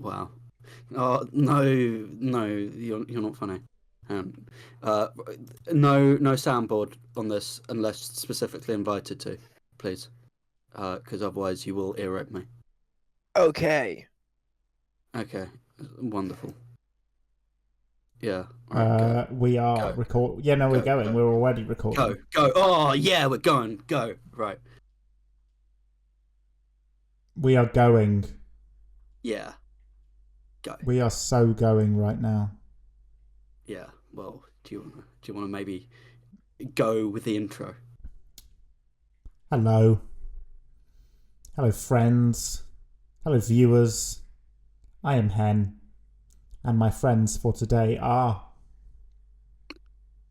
Wow. Oh no, no, you're not funny. Um, uh, no soundboard on this unless specifically invited to, please. Because otherwise you will ear rape me. Okay. Okay, wonderful. Yeah. All right. Go. We are Go. record. Yeah, no, we're Go. going. Go. We're already recording. Go. Oh yeah, we're going. Go. Right. We are going. Yeah. Go. We are so going right now. Yeah. Well, do you wanna maybe go with the intro? Hello. Hello, friends. Hello, viewers. I am Hen, and my friends for today are.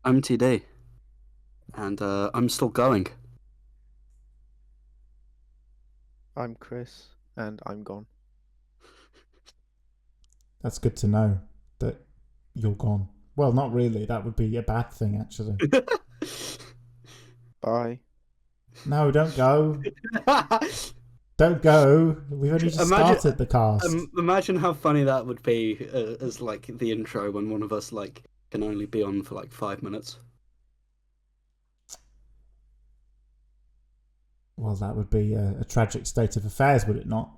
I'm TD, and I'm still going. I'm Chris, and I'm gone. That's good to know that you're gone. Well, not really. That would be a bad thing, actually. Bye. No, don't go. Don't go. We've only just started the cast. Imagine how funny that would be as like the intro when one of us like can only be on for like 5 minutes. Well, that would be a tragic state of affairs, would it not?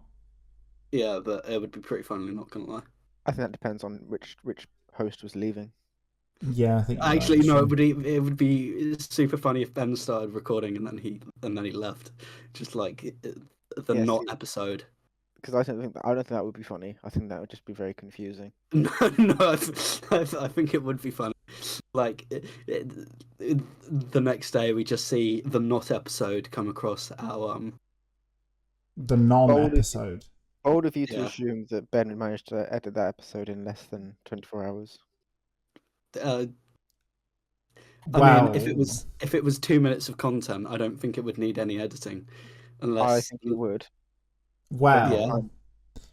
Yeah, but it would be pretty funny, not gonna lie. I think that depends on which host was leaving. Yeah, I think you're Actually, right, no, sure. it would be super funny if Ben started recording and then he left, just like the Yeah, not see- episode. Because I don't think that would be funny. I think that would just be very confusing. No, I think it would be funny. Like the next day, we just see the not episode come across our The non-episode. Bold of you to Yeah. assume that Ben managed to edit that episode in less than 24 hours. I Well, mean, if it was 2 minutes of content, I don't think it would need any editing, I unless think it would. well, yeah.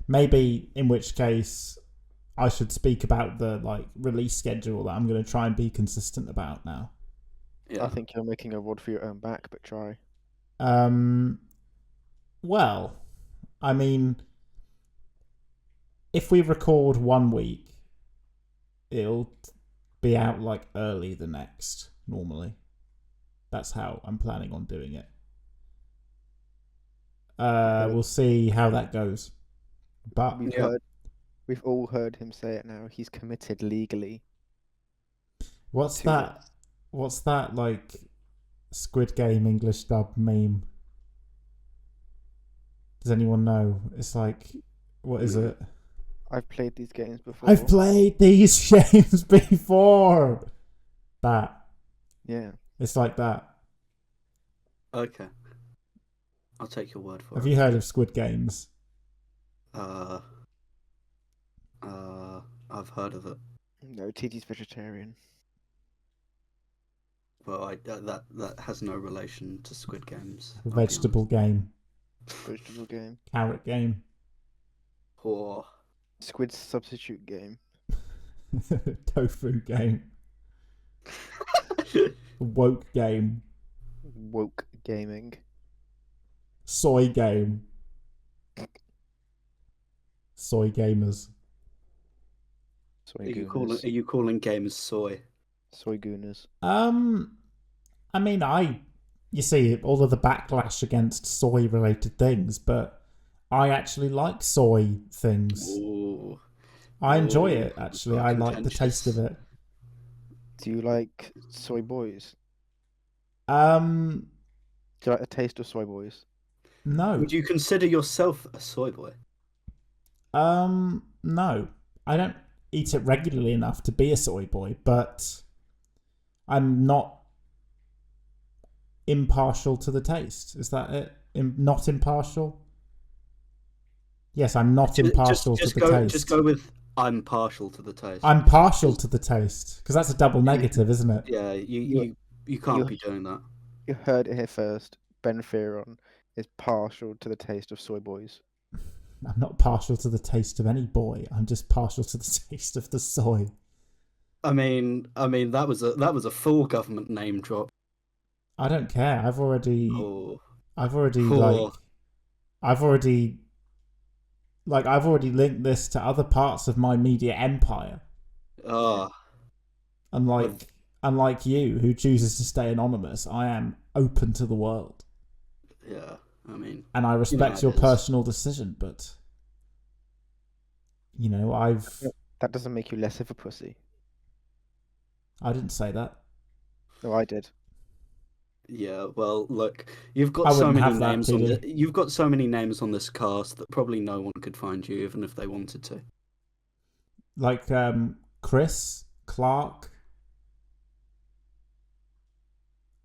maybe in which case I should speak about the like release schedule that I'm going to try and be consistent about now. Yeah. I think you're making a rod for your own back, but try. Well, I mean, if we record 1 week, it'll be out like early the next, normally. That's how I'm planning on doing it. We'll see how that goes. But We've all heard him say it now. He's committed legally. what's to that? this. What's that like Squid Game English dub meme? Does anyone know? It's like, what is it? I've played these games before. I've played these games before. That. Yeah. It's like that. Okay. I'll take your word for Have it. you heard of Squid Games? I've heard of it. No, TT's vegetarian. Well, that has no relation to Squid Games. Vegetable game. Vegetable game. Carrot game. Or Squid substitute game. Tofu game. Woke game. Woke gaming. Soy game. Soy gamers. Soy are you gooners. calling games soy? Soy gooners. I mean, you see all of the backlash against soy related things, but I actually like soy things. Ooh. I enjoy it, actually. I like the taste of it. Do you like soy boys? Um, Do you like the taste of soy boys? no. Would you consider yourself a soy boy? No. I don't eat it regularly enough to be a soy boy, but I'm not impartial to the taste. Is that it? Not impartial? Yes, I'm not impartial to the taste. Just go with I'm partial to the taste. I'm partial to the taste, because that's a double negative, isn't it? Yeah, you can't be doing that. You heard it here first. Ben Fearon is partial to the taste of soy boys. I'm not partial to the taste of any boy. I'm just partial to the taste of the soy. I mean that was a full government name drop. I don't care. I've already like I've already linked this to other parts of my media empire. Oh, Unlike you, who chooses to stay anonymous, I am open to the world, yeah. I mean, and I respect how your it is. personal decision. But That doesn't make you less of a pussy. I didn't say that. No, I did. Yeah, well, look, you've got I so wouldn't many have that, names on TD. you've got so many names on this cast that probably no one could find you, even if they wanted to. Like Chris, Clark,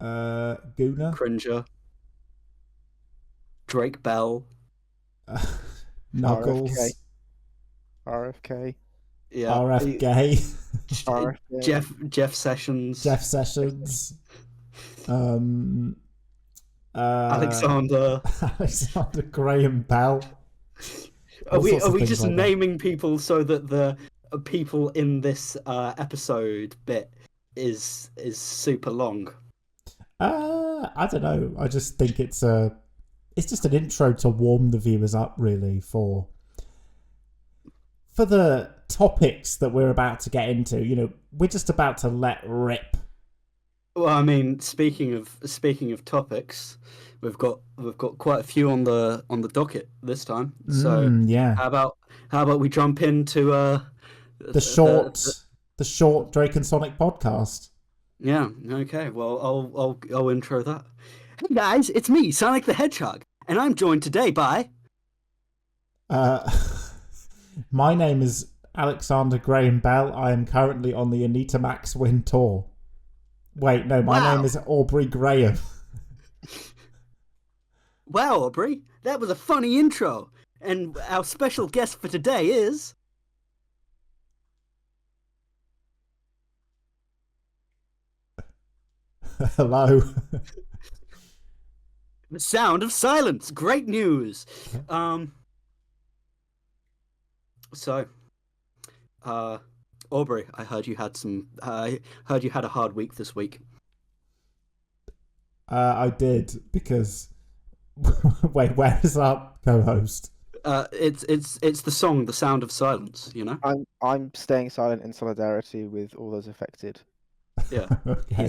Guna, Cringer, Drake Bell, Nuggles, RFK. yeah, RF Gay, RFK. Jeff Sessions, Jeff Sessions, Alexander. Alexander Graham Bell. Are All we sorts are of we things just like that. naming people so that the people in this episode bit is super long? I don't know. I just think it's just an intro to warm the viewers up, really, for the topics that we're about to get into. You know, we're just about to let rip. Well, I mean, speaking of topics, we've got quite a few on the docket this time. So Yeah, how about we jump into the short Drake and Sonic podcast. yeah, okay. Well, I'll intro that. Hey guys, it's me, Sonic the Hedgehog, and I'm joined today by My name is Alexander Graham Bell. I am currently on the Anita Max Win tour. Wait, no, my name is Aubrey Graham. Wow, Aubrey, that was a funny intro. And our special guest for today is Hello. The Sound of Silence. Great news. So, Aubrey, I heard you had a hard week this week. I did, because wait, where is our co-host? It's the song "The Sound of Silence." You know. I'm staying silent in solidarity with all those affected. Yeah. Okay.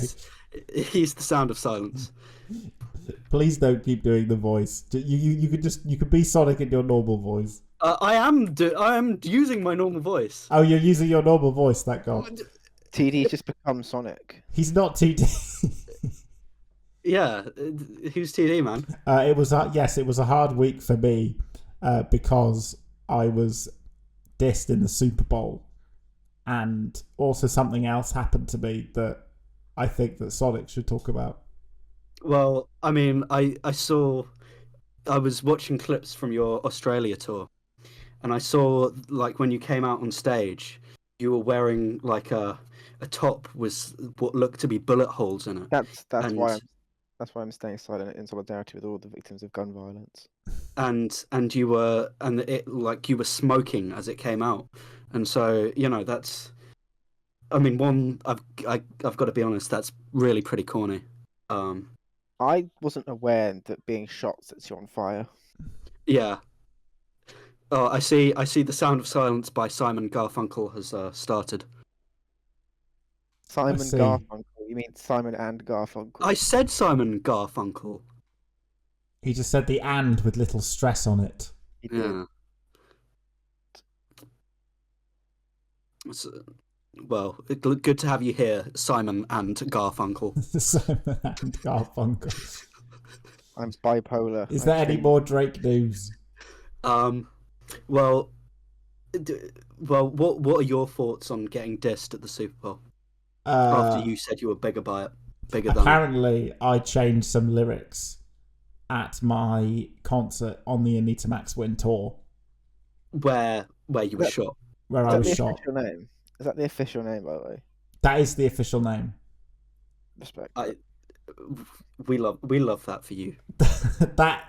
He's the Sound of Silence. Please don't keep doing the voice. You could be Sonic in your normal voice. I am using my normal voice. Oh, you're using your normal voice. Thank God. TD's just become Sonic. He's not TD. Yeah, who's TD, man? It was a hard week for me because I was dissed in the Super Bowl, and also something else happened to me that I think that Sonic should talk about. Well, I mean, I was watching clips from your Australia tour, and I saw, like, when you came out on stage, you were wearing like a top with what looked to be bullet holes in it. That's why I'm staying silent in solidarity with all the victims of gun violence. And you were you were smoking as it came out, and so that's. I mean, I've got to be honest, that's really pretty corny. I wasn't aware that being shot sets you on fire. Yeah. Oh, I see. The Sound of Silence by Simon Garfunkel has started. Simon see. Garfunkel. You mean Simon and Garfunkel? I said Simon Garfunkel. He just said the "and" with little stress on it. He did. Yeah. Well, good to have you here, Simon and Garfunkel. Simon and Garfunkel. I'm bipolar. Is there any more Drake news? Well, what are your thoughts on getting dissed at the Super Bowl after you said you were bigger than it? Apparently, I changed some lyrics at my concert on the Anita Max Win tour. Where you were shot. Where I was shot. Name? Is that the official name, by the way? That is the official name. Respect. We love that for you. That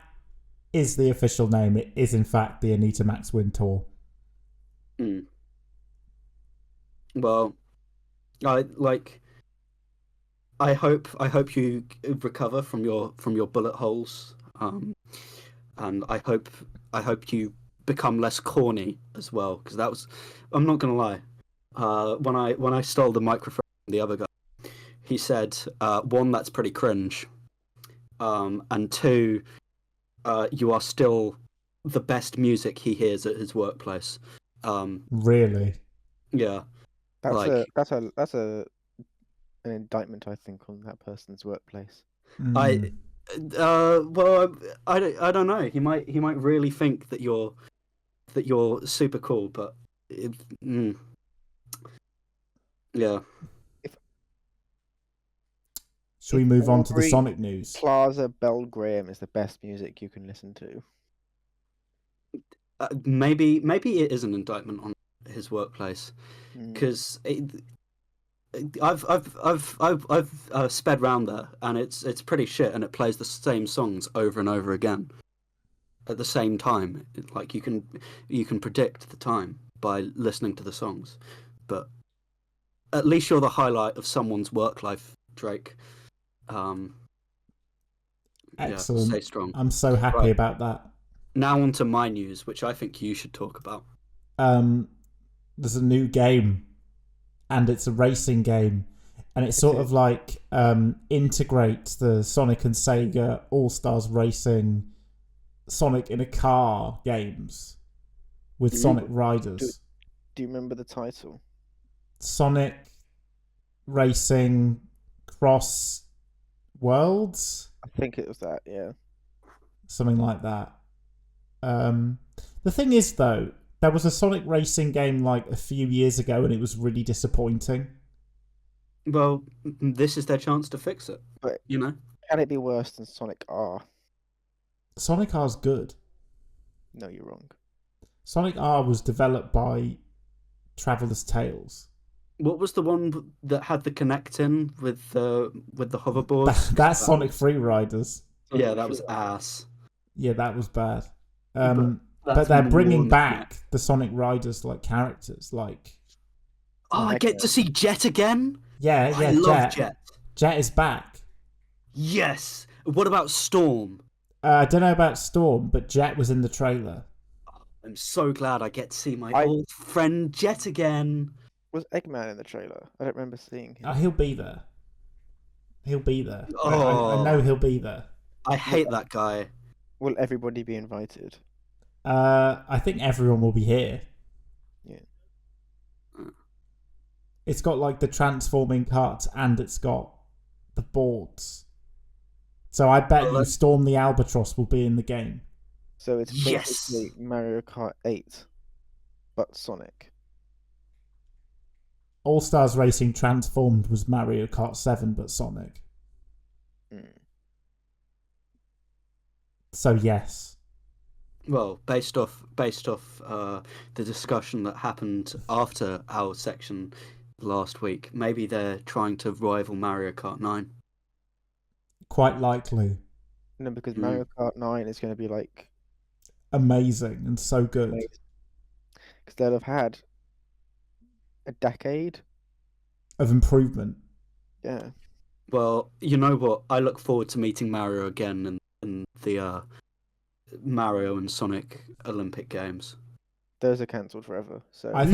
is the official name. It is in fact the Anita Max Win tour. Mm. Well, I hope you recover from your bullet holes. And I hope you become less corny as well, because that was, I'm not gonna lie, when I stole the microphone from the other guy, he said, one, that's pretty cringe, and two, you are still the best music he hears at his workplace. Really? Yeah, That's like an indictment, I think, on that person's workplace. I, well, I don't know. He might really think that you're super cool, but yeah. Should we move on to the Aubrey Sonic news? Plaza Belgraham is the best music you can listen to. Maybe it is an indictment on his workplace, because I've sped round there, and it's pretty shit, and it plays the same songs over and over again at the same time. Like you can predict the time by listening to the songs, but at least you're the highlight of someone's work life, Drake. Excellent. Yeah, stay strong. I'm so happy about that. Now on to my news, which I think you should talk about. There's a new game, and it's a racing game, and it sort of like integrates the Sonic and Sega All-Stars Racing Sonic in a Car games with Sonic Riders. Do you remember the title? Sonic Racing Cross Worlds? I think it was that, yeah. Something like that. The thing is, though, there was a Sonic Racing game like a few years ago, and it was really disappointing. Well, this is their chance to fix it. But you know, can it be worse than Sonic R? Sonic R's good. No, you're wrong. Sonic R was developed by Traveller's Tales. What was the one that had the connect in with the hoverboards? That's Sonic Free Riders. Yeah, that was ass. Yeah, that was bad. But they're bringing back the Sonic Riders like characters. Like, I get to see Jet again. Yeah, I love Jet. Jet is back. Yes. What about Storm? I don't know about Storm, but Jet was in the trailer. I'm so glad I get to see my old friend Jet again. Was Eggman in the trailer? I don't remember seeing him. He'll be there. He'll be there. Oh. I know he'll be there. I hate that guy. Will everybody be invited? I think everyone will be here. Yeah. It's got like the transforming carts, and it's got the boards. So I bet you Storm the Albatross will be in the game. So it's basically Mario Kart 8, but Sonic. All-Stars Racing Transformed was Mario Kart 7, but Sonic. So yes. Well, based off the discussion that happened after our section last week, maybe they're trying to rival Mario Kart 9. Quite likely. No, because Mario Kart 9 is going to be like amazing and so good. Because they'll have had a decade of improvement. Yeah. Well, you know what? I look forward to meeting Mario again in the Mario and Sonic Olympic Games. Those are cancelled forever. So I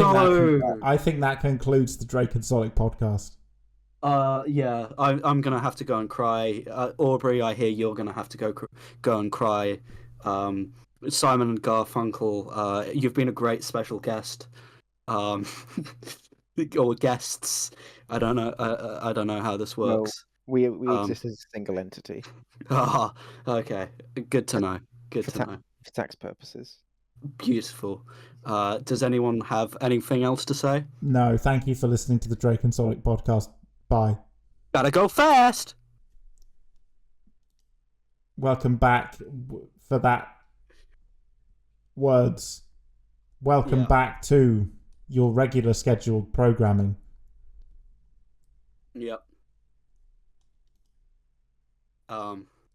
think that concludes the Drake and Sonic podcast. Yeah, I'm gonna have to go and cry. Aubrey, I hear you're gonna have to go and cry. Simon and Garfunkel, you've been a great special guest. Or guests. I don't know. I don't know how this works. No, we exist as a single entity. Okay. Good to know. Good to know. For tax purposes. Beautiful. Does anyone have anything else to say? No. Thank you for listening to the Drake and Sonic podcast. Bye. Gotta go fast. Welcome back for that words. Welcome back to your regular scheduled programming. Yep.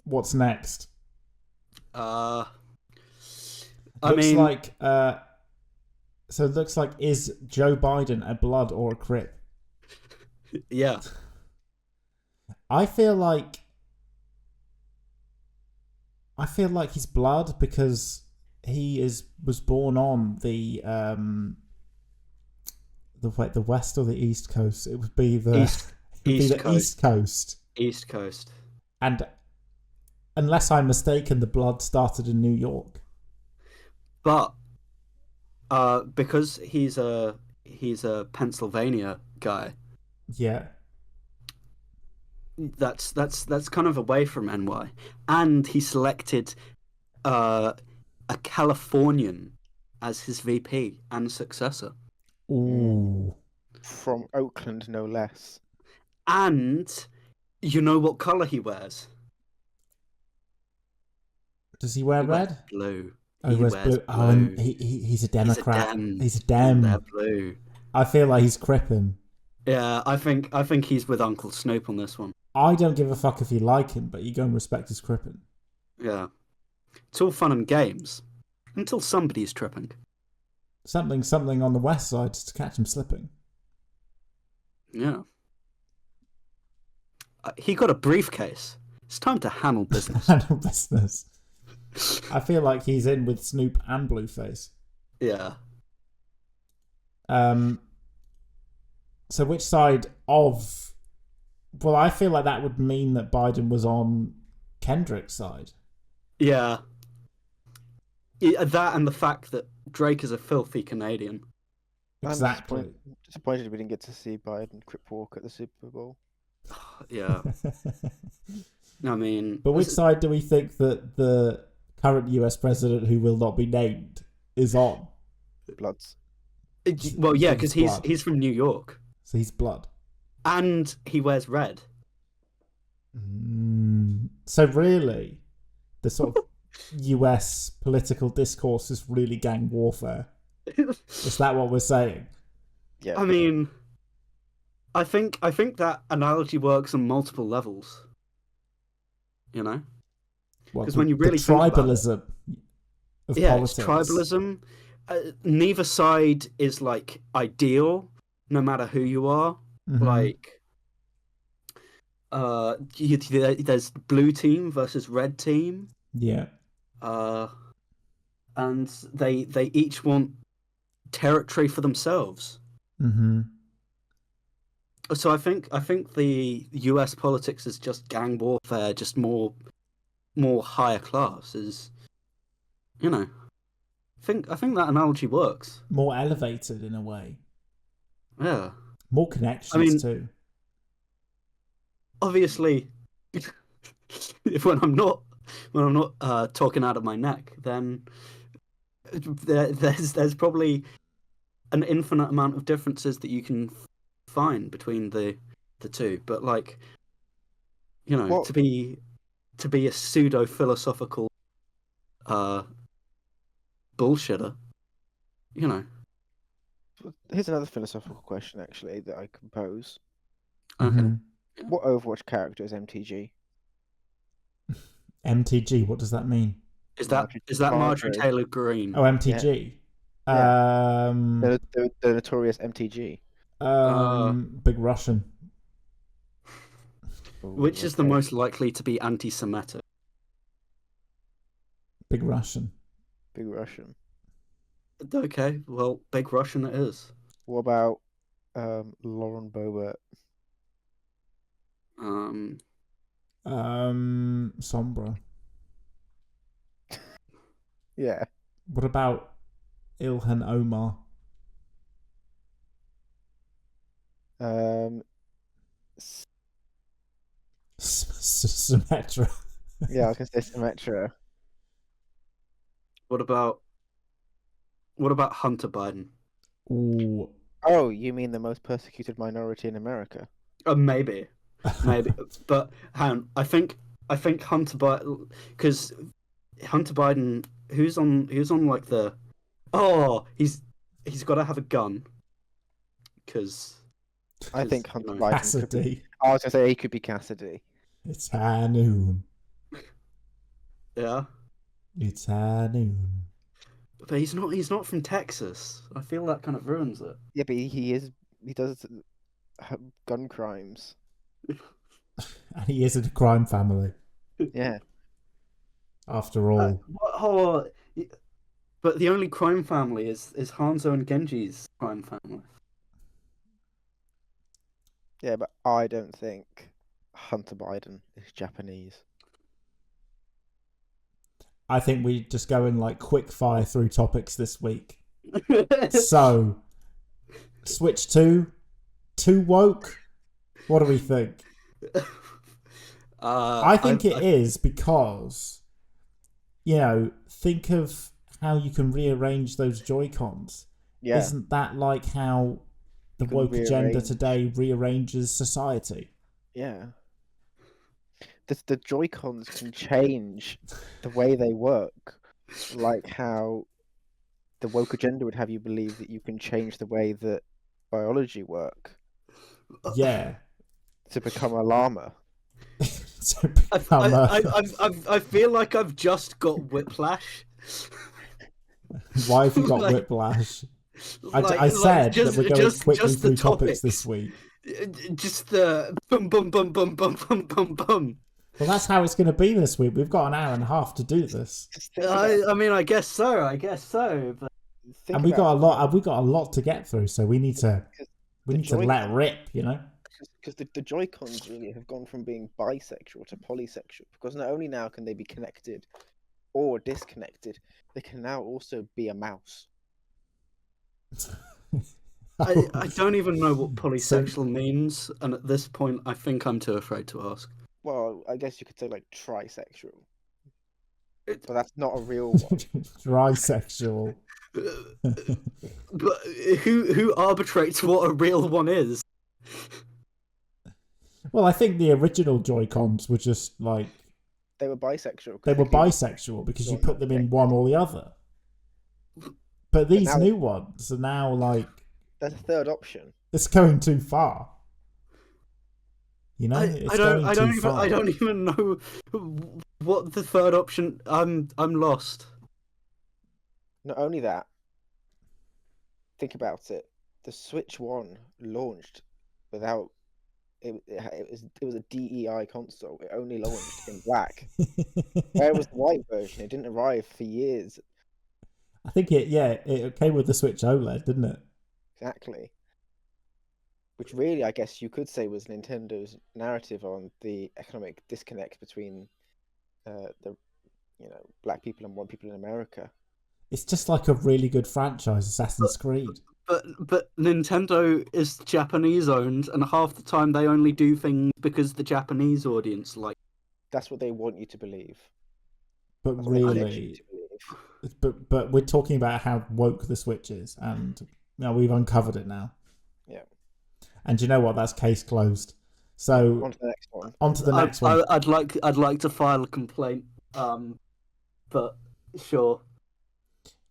What's next? I looks mean, like so it looks like, is Joe Biden a blood or a Crip? Yeah. I feel like he's blood because was born on the west or the east coast. It would be the East East Coast. East Coast. And unless I'm mistaken, the blood started in New York. But because he's a Pennsylvania guy, Yeah. that's kind of away from NY, and he selected a Californian as his VP and successor. Ooh. From Oakland, no less. And you know what color he wears? Does he wear He wears red? blue. Oh, he wears blue. Oh, and he's a Democrat. He's a Dem. They're blue. I feel like he's cripping. Yeah, I think he's with Uncle Snoop on this one. I don't give a fuck if you like him, but you go and respect his cripping. Yeah. It's all fun and games until somebody's tripping. Something on the west side to catch him slipping. Yeah. He got a briefcase. It's time to handle business. Handle business. I feel like he's in with Snoop and Blueface. Yeah. So which side of... Well, I feel like that would mean that Biden was on Kendrick's side. Yeah. That and the fact that Drake is a filthy Canadian. Exactly. I'm disappointed we didn't get to see Biden Crip walk at the Super Bowl. Yeah. I mean... But which side do we think that the current US president, who will not be named, is on? Bloods. Well, yeah, because blood. he's from New York. So he's blood. And he wears red. So really, the sort of US political discourse is really gang warfare. Is that what we're saying? Yeah. I mean, I think that analogy works on multiple levels. You know? Because when you really the think about tribalism of politics. It's tribalism. Neither side is like ideal, no matter who you are. Mm-hmm. Like, there's blue team versus red team. Yeah. And they each want territory for themselves. Mm-hmm. So I think the US politics is just gang warfare, just more higher class. Is, you know, I think that analogy works. More elevated in a way. Yeah. More connections too. Obviously, when I'm not talking out of my neck, then there's probably an infinite amount of differences that you can find between the two. But like, you know, to be a pseudo philosophical bullshitter, you know. Here's another philosophical question, actually, that I can pose. Okay. Mm-hmm. What Overwatch character is MTG? MTG, what does that mean? Is that Marjorie Taylor Greene? Oh, MTG. Yeah. The notorious MTG. Big Russian. Which is the most likely to be anti-Semitic? Big Russian. Big Russian. Okay, well, Big Russian it is. What about Lauren Boebert? Sombra. Yeah. What about Ilhan Omar? Symmetra. Yeah, I was gonna say Symmetra. What about Hunter Biden? Ooh. Oh, you mean the most persecuted minority in America? Maybe, but hang on. I think Hunter Biden, because Hunter Biden, who's on like the, he's got to have a gun, because I think Hunter Biden. Cassidy. I was gonna say he could be Cassidy. It's high noon. Yeah. It's high noon. But he's not from Texas. I feel that kind of ruins it. Yeah, but he does gun crimes. And he is in a crime family. Yeah. After all. But the only crime family is Hanzo and Genji's crime family. Yeah, but I don't think Hunter Biden is Japanese. I think we just go in like quick fire through topics this week. So, Switch 2, too woke? What do we think? I think it is because, think of how you can rearrange those Joy-Cons. Yeah. Isn't that like how the woke agenda today rearranges society? Yeah. The Joy-Cons can change the way they work, like how the woke agenda would have you believe that you can change the way that biology work. Yeah. To become a llama. I feel like I've just got whiplash. Why have you got whiplash? I said that we're going quickly through topics this week. Just the bum bum bum bum bum bum bum bum. Well, that's how it's going to be this week. We've got an hour and a half to do this. I mean, I guess so. But and we got a lot. We got a lot to get through, so we need to let rip, Because the Joy-Cons really have gone from being bisexual to polysexual. Because not only now can they be connected or disconnected, they can now also be a mouse. I don't even know what polysexual means, and at this point, I think I'm too afraid to ask. Well, I guess you could say like trisexual, but that's not a real one. Trisexual. But who arbitrates what a real one is? Well, I think the original Joy-Cons were just like they were bisexual. They were bisexual because you put them in one or the other. But these new ones are now like there's a third option. It's going too far. I don't even know what the third option. I'm lost. Not only that, think about it. The Switch 1 launched without it was a DEI console. It only launched in black. Where was the white version? It didn't arrive for years. I think it came with the Switch OLED, didn't it? Exactly. Which really, I guess you could say was Nintendo's narrative on the economic disconnect between black people and white people in America. It's just like a really good franchise, Assassin's Creed. But Nintendo is Japanese owned, and half the time they only do things because the Japanese audience like. That's what they want you to believe. But really, but we're talking about how woke the Switch is, and we've uncovered it now. Yeah. And you know what? That's case closed. So on to the next one. I'd like to file a complaint. But sure.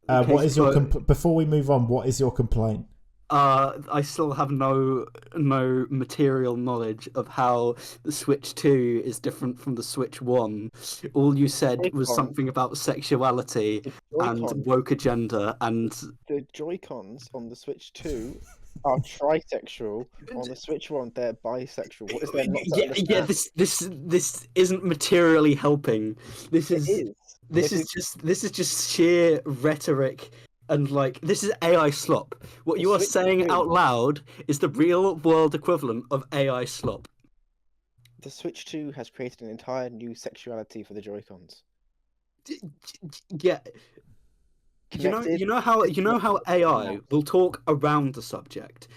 What is your before we move on? What is your complaint? I still have no material knowledge of how the Switch 2 is different from the Switch 1. All you said was something about sexuality and woke agenda, and the Joy-Cons on the Switch 2 are trisexual. On the Switch 1, they're bisexual. What is there not to understand? This isn't materially helping. This is just sheer rhetoric. And this is AI slop. What you are saying out loud is the real world equivalent of AI slop. The Switch 2 has created an entire new sexuality for the Joy-Cons. Yeah. You know how AI will talk around the subject,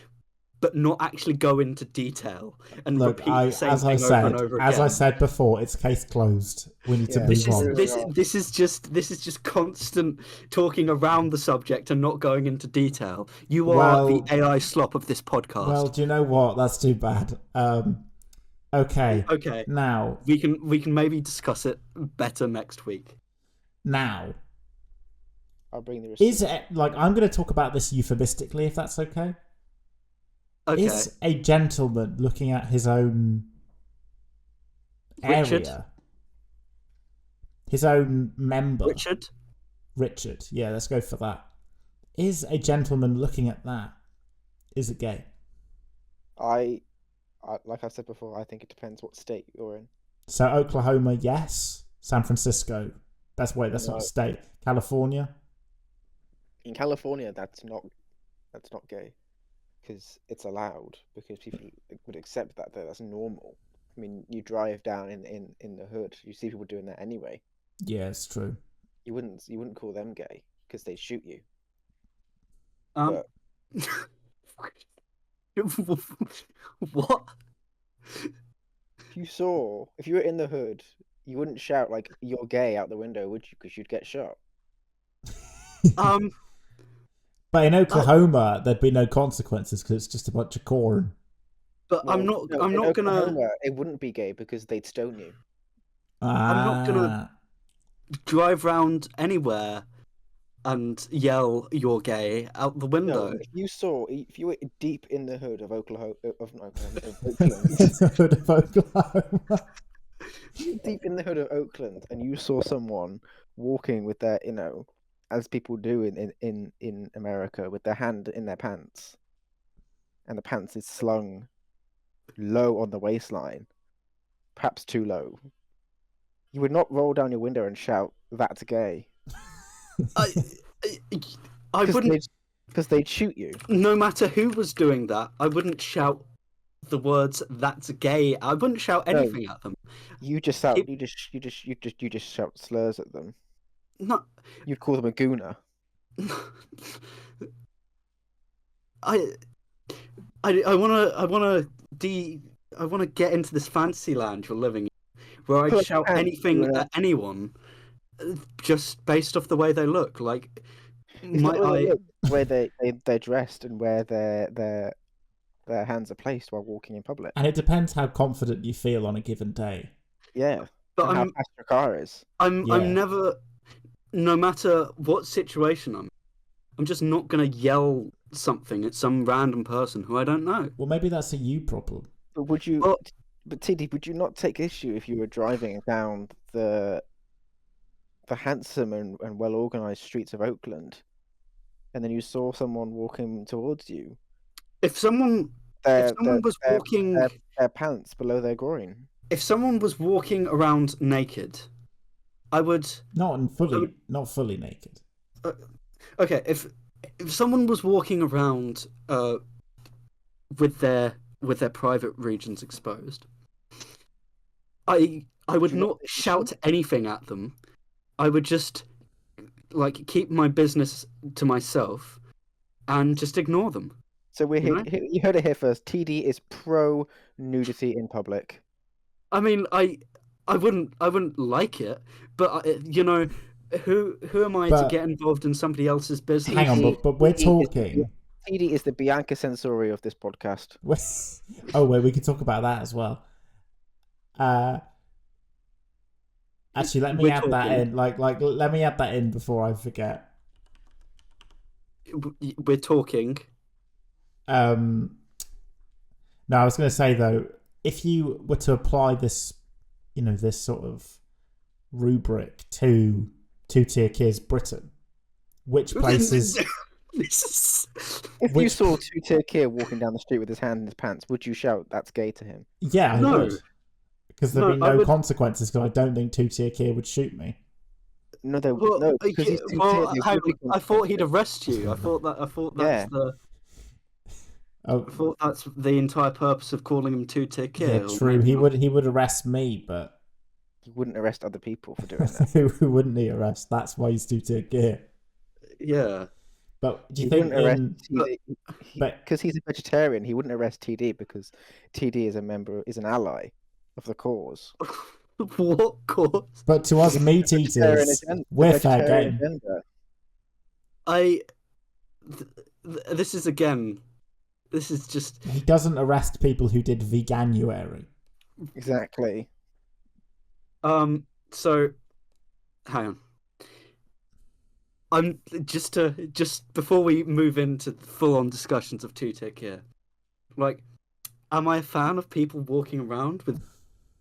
but not actually go into detail and repeat the same thing over and over again. As I said before, it's case closed. We need to move on. This is just constant talking around the subject and not going into detail. You are the AI slop of this podcast. Well, do you know what? That's too bad. Okay. Okay. Now we can maybe discuss it better next week. Now, I'll bring the receipt. Is it I'm going to talk about this euphemistically, if that's okay? Okay. Is a gentleman looking at his own area, his own member, Richard? Yeah, let's go for that. Is a gentleman looking at that? Is it gay? I like I've said before, I think it depends what state you're in. So Oklahoma, yes. San Francisco, that's not a state. California. In California, that's not gay, because it's allowed, because people would accept that that's normal. I mean, you drive down in the hood, you see people doing that anyway. Yeah, it's true. You wouldn't call them gay because they'd shoot you. Um, what? If you were in the hood, you wouldn't shout like "you're gay" out the window, would you? Because you'd get shot. But in Oklahoma, there'd be no consequences because it's just a bunch of corn. But Well, I'm not no, I'm in not gonna Oklahoma, it wouldn't be gay because they'd stone you. I'm not gonna drive round anywhere and yell "you're gay" out the window. No, if you were deep in the hood of Oklahoma, of Oakland, Hood of Oklahoma. deep in the hood of Oakland, and you saw someone walking with their, as people do in America, with their hand in their pants, and the pants is slung low on the waistline, perhaps too low, you would not roll down your window and shout, "That's gay." I wouldn't, because they'd shoot you. no matter who was doing that, I wouldn't shout the words "that's gay." I wouldn't shout anything at them. You just shout. You just shout slurs at them. No, You'd call them a gooner. I wanna get into this fantasy land you're living in, where I shout anything at anyone, just based off the way they look. Like, where they're dressed and where their hands are placed while walking in public. And it depends how confident you feel on a given day. Yeah, but how fast your car is. I'm never, no matter what situation I'm just not gonna yell something at some random person who I don't know. Well, maybe that's a you problem. But would you? But TD, would you not take issue if you were driving down the handsome and well organized streets of Oakland, and then you saw someone walking towards you? If someone was walking, their pants below their groin. If someone was walking around naked, I would not fully naked. Okay, if someone was walking around with their private regions exposed, I would not shout anything at them. I would just keep my business to myself and just ignore them. So you heard it here first. TD is pro nudity in public. I mean, I wouldn't like it, but who am I to get involved in somebody else's business? Hang on, but we're talking. TD is the Bianca Censori of this podcast. Oh, wait, we can talk about that as well. Actually, let me add that in. Let me add that in before I forget. We're talking. No, I was going to say though, if you were to apply this, this sort of rubric to two-tier Keir's Britain, which places? If you saw two-tier Keir walking down the street with his hand in his pants, would you shout "that's gay" to him? Yeah, I would. Because there'd be no consequences. Because I don't think two-tier Keir would shoot me. No, no. Because he's I thought he'd arrest you. I thought that's the entire purpose of calling him two-tier Keir. Yeah, true. He would arrest me, but he wouldn't arrest other people for doing that. Who wouldn't he arrest? That's why he's two-tier Keir. Yeah. But do you think because he's a vegetarian, he wouldn't arrest TD because TD is an ally of the cause. What cause? But to us meat eaters, we're fair game. This is just. He doesn't arrest people who did veganuary. Exactly. So, hang on. I'm just before we move into full-on discussions of two-tier Keir, am I a fan of people walking around with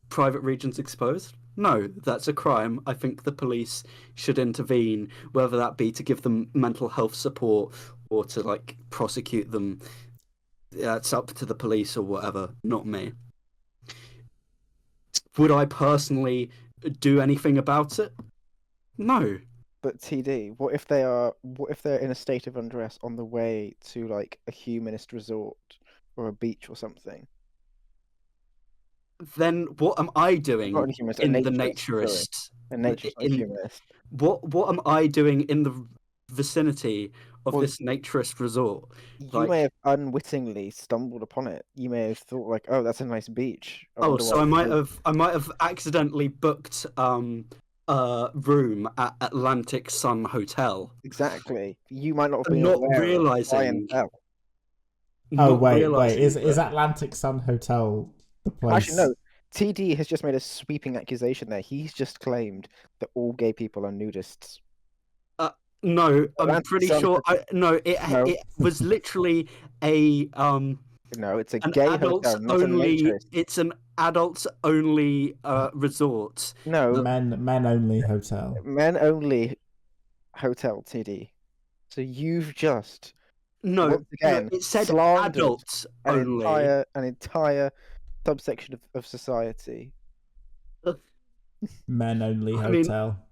private regions exposed? No, that's a crime. I think the police should intervene, whether that be to give them mental health support or to prosecute them. Yeah, it's up to the police or whatever, not me. Would I personally do anything about it? No. But TD, what if they're in a state of undress on the way to like a humanist resort or a beach or something? Then what am I Not doing a humanist, a in the naturist. Sorry. naturist? A naturist, not a In humanist. what am I doing in the vicinity of Well, this naturist resort? you may have unwittingly stumbled upon it. You may have thought like, "Oh, that's a nice beach." So I might have accidentally booked a room at Atlantic Sun Hotel. Exactly. You might not have been Not aware of realizing. buy and sell. Oh, Not wait. realizing Is that- Atlantic Sun Hotel the place? Actually, no. TD has just made a sweeping accusation there. He's just claimed that all gay people are nudists. No, I'm Atlantic pretty Sun sure. No. It was literally No, it's a an gay adults hotel, not a only. naturist. It's an adults only resort. No, Men only hotel. men only hotel, TD. So you've just No, once again it said slandered adults an only. entire subsection of society. Men only I mean- hotel.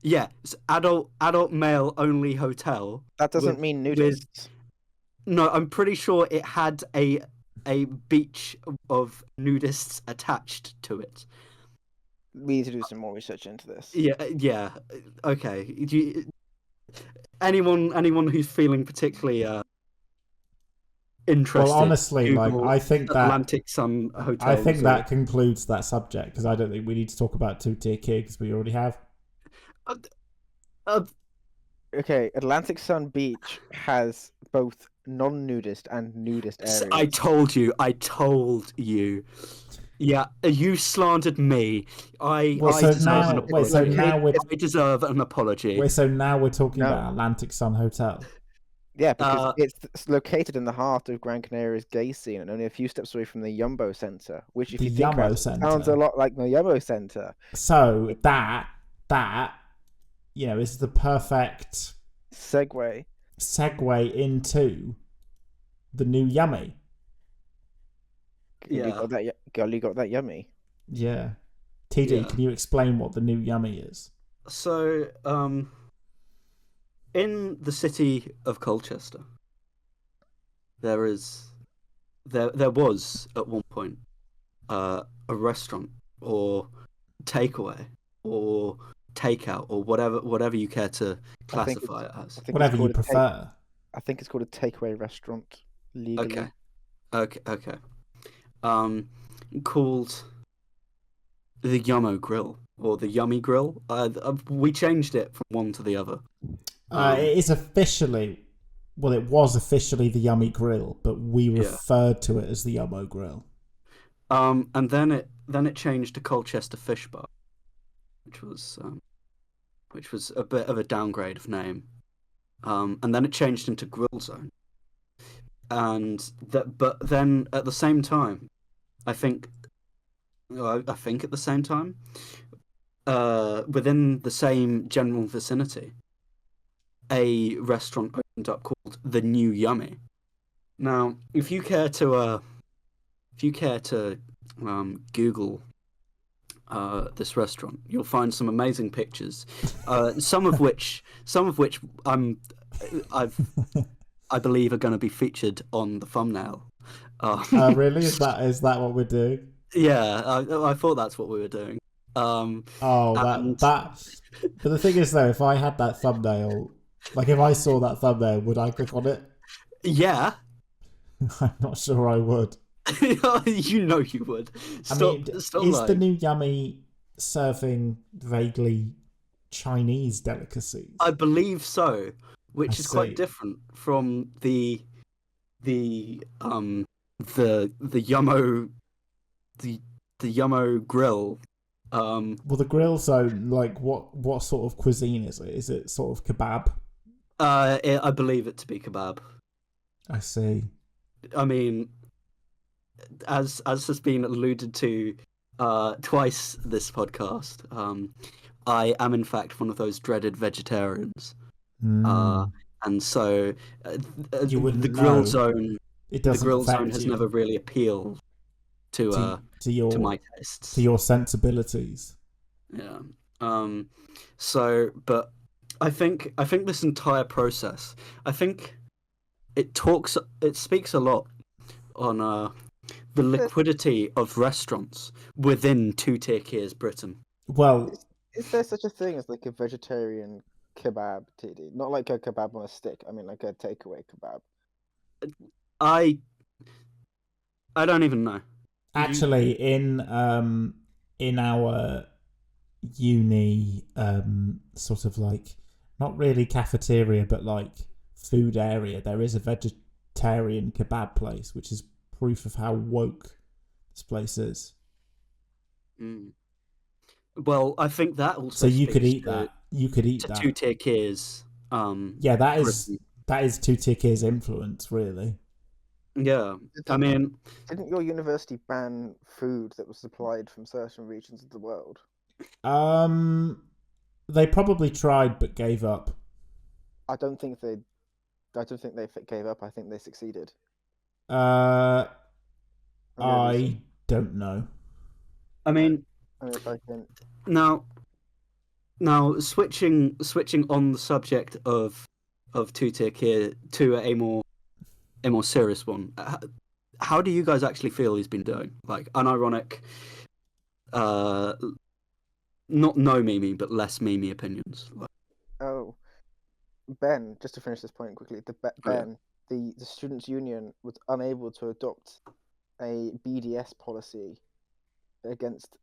Yeah, it's adult male only hotel. That doesn't with- mean with- nudists. No, I'm pretty sure it had a beach of nudists attached to it. We need to do some more research into this. Yeah. Okay. Anyone who's feeling particularly interested. Well, honestly, Google I think that Atlantic Sun Hotel. I think that concludes that subject because I don't think we need to talk about two-tier Keir because we already have. Okay, Atlantic Sun Beach has both non-nudist and nudist areas. I told you. Yeah, you slandered me. I deserve an apology. So now we're talking about Atlantic Sun Hotel. Yeah, because it's located in the heart of Gran Canaria's gay scene and only a few steps away from the Yumbo Center, which, if you think about it, sounds a lot like the Yumbo Center. So that is the perfect segue into the new Yummy. Girl, you got that yummy. Yeah. TD, can you explain what the new Yummy is? So, in the city of Colchester, there was at one point a restaurant or takeaway or takeout or whatever you care to classify it as. Whatever you prefer. I think it's called a takeaway restaurant legally. Okay. Called the Yummo Grill or the Yummy Grill. We changed it from one to the other. It is officially, it was officially the Yummy Grill, but we referred to it as the Yummo Grill. And then it changed to Colchester Fish Bar, which was a bit of a downgrade of name. And then it changed into Grill Zone. But then at the same time, I think at the same time, within the same general vicinity, a restaurant opened up called the New Yummy. Now, if you care to Google this restaurant, you'll find some amazing pictures. Some of which I believe are going to be featured on the thumbnail. Really? Is that what we're doing? Yeah, I thought that's what we were doing. But the thing is, though, if I had that thumbnail, like if I saw that thumbnail, would I click on it? Yeah. I'm not sure I would. You know you would. Stop is lying. the New Yummy serving vaguely Chinese delicacies? I believe so, which is quite different from the Yummo the Yummo Grill. Well, the Grill Zone, like what sort of cuisine is it? Is it sort of kebab? I believe it to be kebab. I see. I mean, as has been alluded to twice this podcast, I am in fact one of those dreaded vegetarians. And so the Grill Zone, has never really appealed to my tastes, to your sensibilities. Yeah. But I think this entire process, I think it speaks a lot on the liquidity of restaurants within two-tier Keir's Britain. Well, Is there such a thing as like a vegetarian kebab, TD? Not like a kebab on a stick. I mean, like a takeaway kebab. I don't even know. actually, in our uni, sort of like not really cafeteria, but like food area, there is a vegetarian kebab place, which is proof of how woke this place is. Mm. Well, I think that also So you could speaks eat that. You could eat to that. two-tier Keir's. Yeah, that is Britain. two-tier Keir's influence, really. Yeah, I mean, Didn't your university ban food that was supplied from certain regions of the world? They probably tried but gave up. I don't think they gave up. I think they succeeded. Uh, I'm gonna research. I don't know. I mean, If I can. now switching on the subject of two-tier Keir to a more serious one. How do you guys actually feel he's been doing? Like unironic, not no meme, but less meme opinions. Oh, Ben. Just to finish this point quickly, yeah. the students' union was unable to adopt a BDS policy against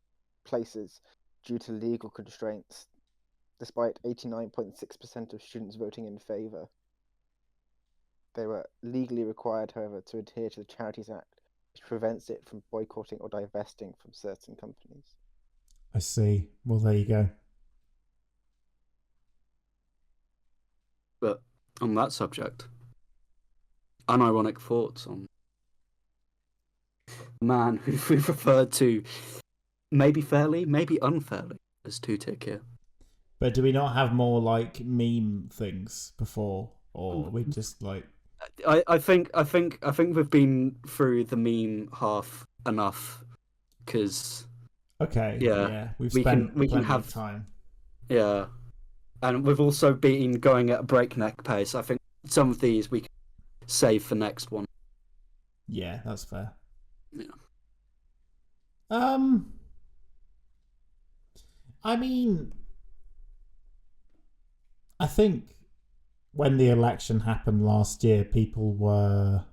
places due to legal constraints, despite 89.6% of students voting in favour. They were legally required, however, to adhere to the Charities Act, which prevents it from boycotting or divesting from certain companies. I see. Well, there you go. But on that subject, unironic thoughts on a man who we've referred to maybe fairly, maybe unfairly as two-tier Keir. But do we not have more like meme things before, or we just like? I think we've been through the meme half enough because Okay, yeah, we've we spent can plenty have of time. Yeah, and we've also been going at a breakneck pace. I think some of these we can save for next one. Yeah, that's fair. Yeah. I mean, I think when the election happened last year, people were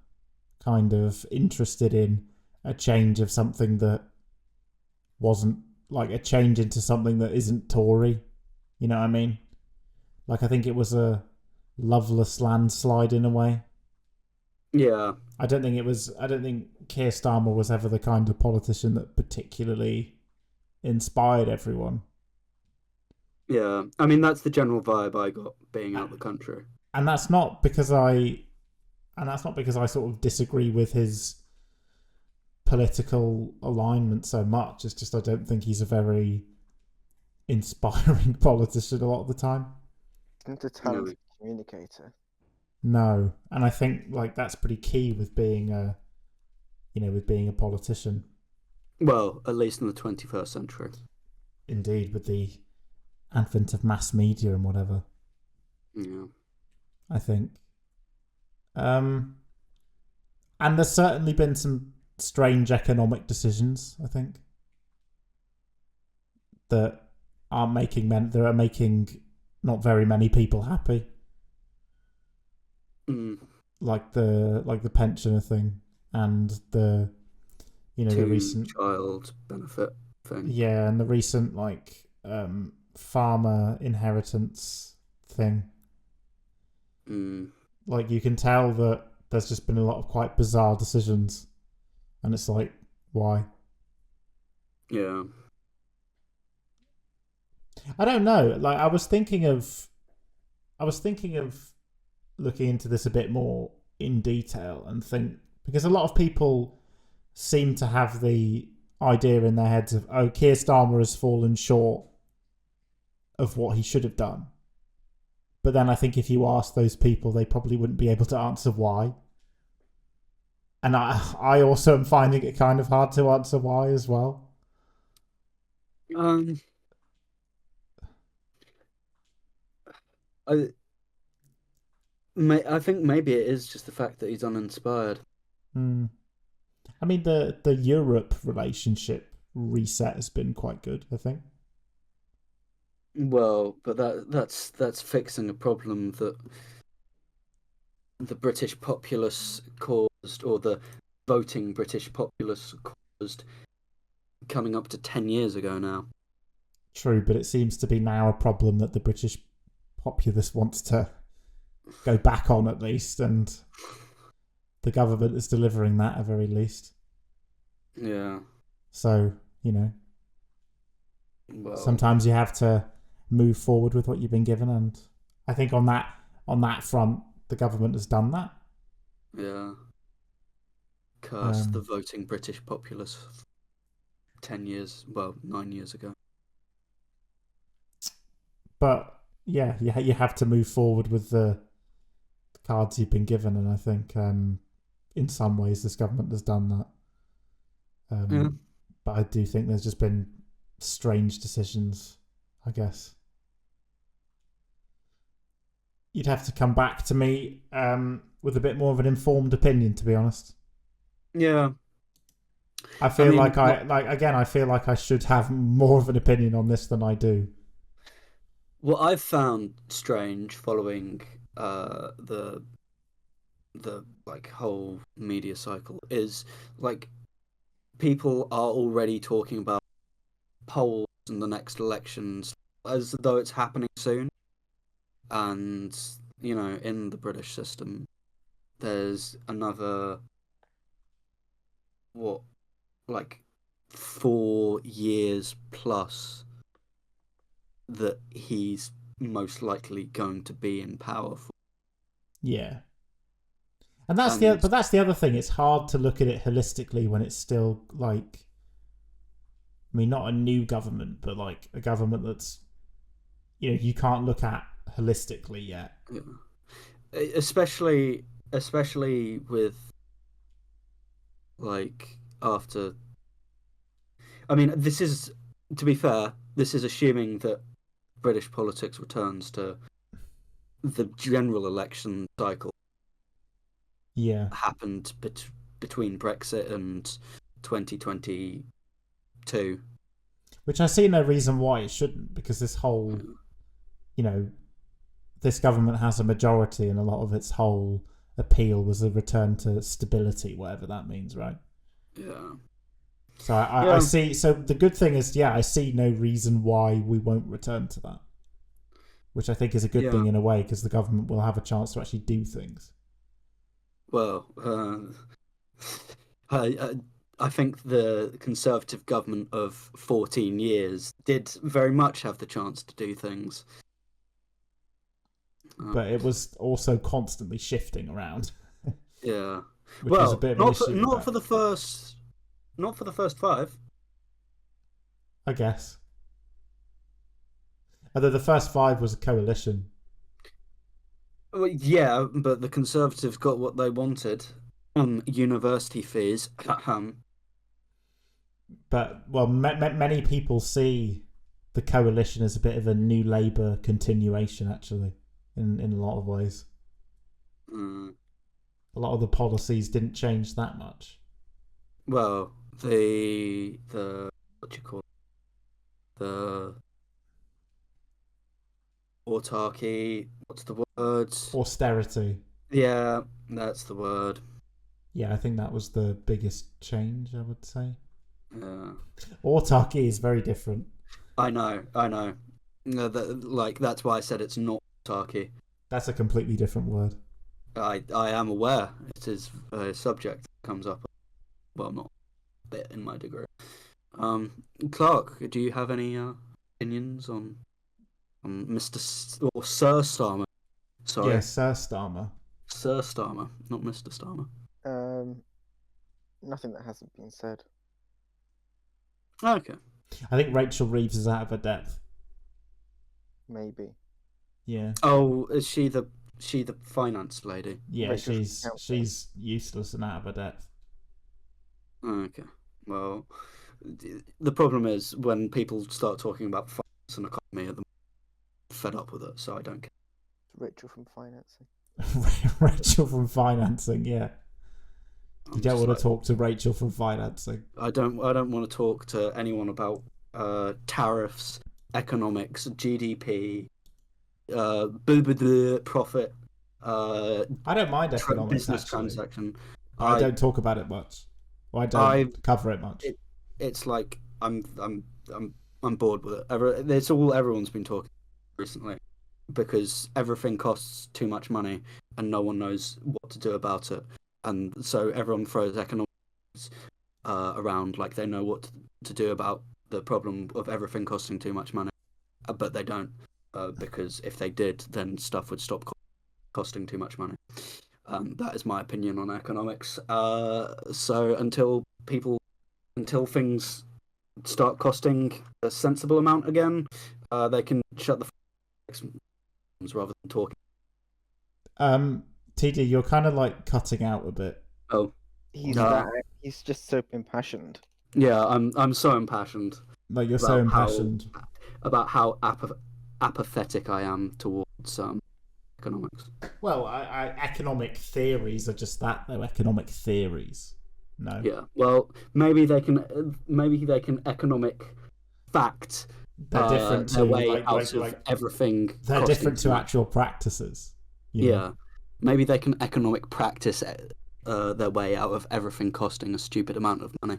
kind of interested in a change of something that wasn't like a change into something that isn't Tory. You know what I mean? Like, I think it was a loveless landslide in a way. Yeah. I don't think Keir Starmer was ever the kind of politician that particularly inspired everyone. Yeah. I mean, that's the general vibe I got being out the country. And that's not because I sort of disagree with his political alignment so much. It's just I don't think he's a very inspiring politician a lot of the time. Isn't a talented communicator. No, and I think like that's pretty key with being a politician. Well, at least in the 21st century. Indeed, with the advent of mass media and whatever. Yeah. I think. And there's certainly been some strange economic decisions, I think, that are making not very many people happy. Like the pensioner thing and the the recent child benefit thing. Yeah, and the recent farmer inheritance thing. Like you can tell that there's just been a lot of quite bizarre decisions, and it's like, why? Yeah. I don't know. Like I was thinking of looking into this a bit more in detail and think, because a lot of people seem to have the idea in their heads of, oh, Keir Starmer has fallen short of what he should have done. But then I think if you ask those people, they probably wouldn't be able to answer why. And I also am finding it kind of hard to answer why as well. I I think maybe it is just the fact that he's uninspired. Hmm. I mean, the Europe relationship reset has been quite good, I think. Well, but that's fixing a problem that the British populace caused, or the voting British populace caused, coming up to 10 years ago now. True, but it seems to be now a problem that the British populace wants to go back on at least, and the government is delivering that at very least. Yeah. So, Well, sometimes you have to move forward with what you've been given, and I think on that front, the government has done that. yeah. Curse the voting British populace 10 years, well, 9 years ago. But yeah, you have to move forward with the cards you've been given, and I think in some ways this government has done that. Yeah. But I do think there's just been strange decisions, I guess. You'd have to come back to me with a bit more of an informed opinion, to be honest. Yeah. I feel I feel like I should have more of an opinion on this than I do. What I've found strange following the like whole media cycle is like people are already talking about polls and the next elections as though it's happening soon. And in the British system, there's another what, like 4 years plus that he's most likely going to be in power for. Yeah. And that's the other thing. It's hard to look at it holistically when it's still like, I mean, not a new government, but like a government that's, you can't look at holistically yet. Yeah. Especially with like after. I mean, this is, to be fair, this is assuming that British politics returns to the general election cycle. Yeah. Happened between Brexit and 2022. Which I see no reason why it shouldn't, because this whole, this government has a majority, and a lot of its whole appeal was a return to stability, whatever that means, right? Yeah. So I see. So the good thing is, I see no reason why we won't return to that, which I think is a good thing in a way, because the government will have a chance to actually do things. Well, I think the Conservative government of 14 years did very much have the chance to do things. But it was also constantly shifting around. Yeah. Which was a bit of an issue. Not for the first 5. I guess. Although the first 5 was a coalition. Well, yeah, but the Conservatives got what they wanted. University fees. But, well, many people see the coalition as a bit of a New Labour continuation, actually, in a lot of ways. A lot of the policies didn't change that much. Well, the what do you call it? The autarky. What's the word? Austerity. Yeah, that's the word. Yeah, I think that was the biggest change, I would say. Yeah. Autarky is very different. I know. No, that's why I said it's not autarky. That's a completely different word. I am aware it is a subject that comes up. Well, not a bit in my degree. Clark, do you have any opinions on Mr. or Sir Starmer? Sorry. Yeah, Sir Starmer. Sir Starmer, not Mr. Starmer. Nothing that hasn't been said. Okay. I think Rachel Reeves is out of her depth. Maybe. Yeah. Oh, is she the finance lady? Yeah, she's useless and out of her depth. Okay. Well, the problem is when people start talking about finance and economy, I'm fed up with it, so I don't care. Rachel from financing. Rachel from financing, yeah. You I'm don't just want like, to talk to Rachel from financing. I don't want to talk to anyone about tariffs, economics, GDP, profit, I don't mind economics, business actually. transaction. I don't talk about it much. Or I I don't cover it much. it's like I'm bored with it. It's all everyone's been talking recently because everything costs too much money and no one knows what to do about it, and so everyone throws economics around like they know what to do about the problem of everything costing too much money, but they don't because if they did, then stuff would stop costing too much money. That is my opinion on economics. So until things start costing a sensible amount again, they can shut the rather than talking. TD, you're kind of like cutting out a bit. Oh, He's just so impassioned. yeah, I'm so impassioned. Like you're so impassioned about how apathetic I am towards economics. Well, economic theories are just that. They're economic theories. No. Yeah. Well, maybe they can economic fact They're different to their way like out of everything. They're different to actual practices. Yeah. Maybe they can economic practice their way out of everything costing a stupid amount of money.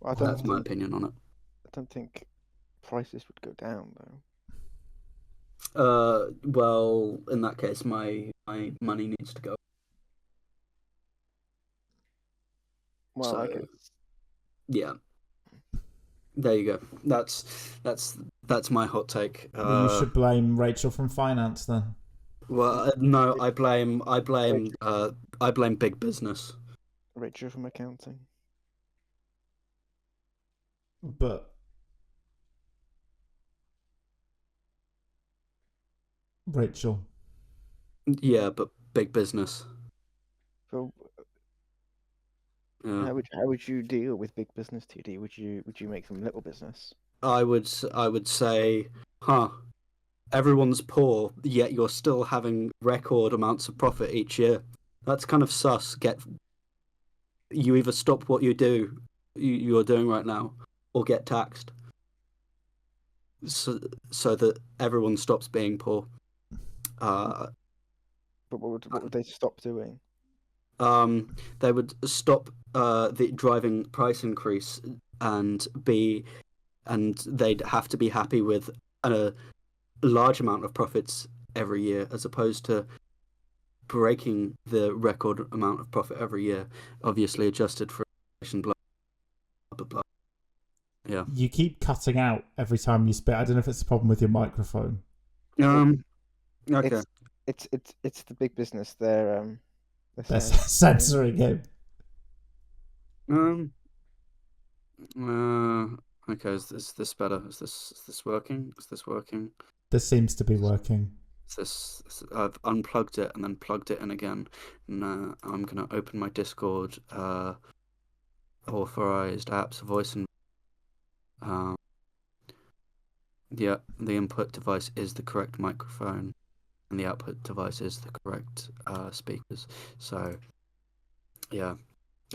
Well, That's my opinion on it. I don't think prices would go down though. Well, in that case, my money needs to go. Well, So, I guess. Yeah. There you go. That's my hot take. Well, you should blame Rachel from finance then. Well, no, I blame big business. Rachel from accounting. But Rachel. Yeah, but big business. So Yeah. how would you deal with big business, TD? Would you make them little business? I would say, everyone's poor, yet you're still having record amounts of profit each year. That's kind of sus. You either stop what you're doing right now, or get taxed, so that everyone stops being poor. But what would they stop doing? They would stop the driving price increase and they'd have to be happy with a large amount of profits every year, as opposed to breaking the record amount of profit every year, obviously adjusted for inflation. Blah blah blah. Yeah. You keep cutting out every time you spit. I don't know if it's a problem with your microphone. Okay. It's the big business. They're censoring him. Okay. Is this better? Is this working? Is this working? This seems to be working. I've unplugged it and then plugged it in again. And I'm gonna open my Discord. Authorized apps, voice and yeah, the input device is the correct microphone, and the output device is the correct speakers. So yeah,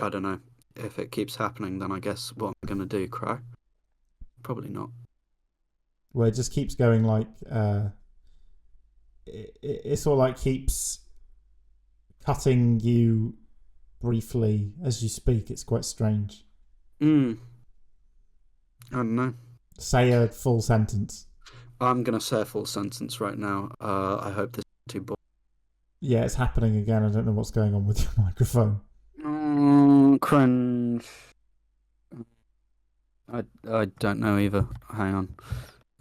I don't know. If it keeps happening, then I guess what I'm gonna do, cry? Probably not. Well, it just keeps going like it sort of like keeps cutting you briefly as you speak. It's quite strange. I don't know. Say a full sentence. I'm gonna say a full sentence right now. I hope this isn't too boring. Yeah, it's happening again. I don't know what's going on with your microphone. Cringe. I don't know either. Hang on.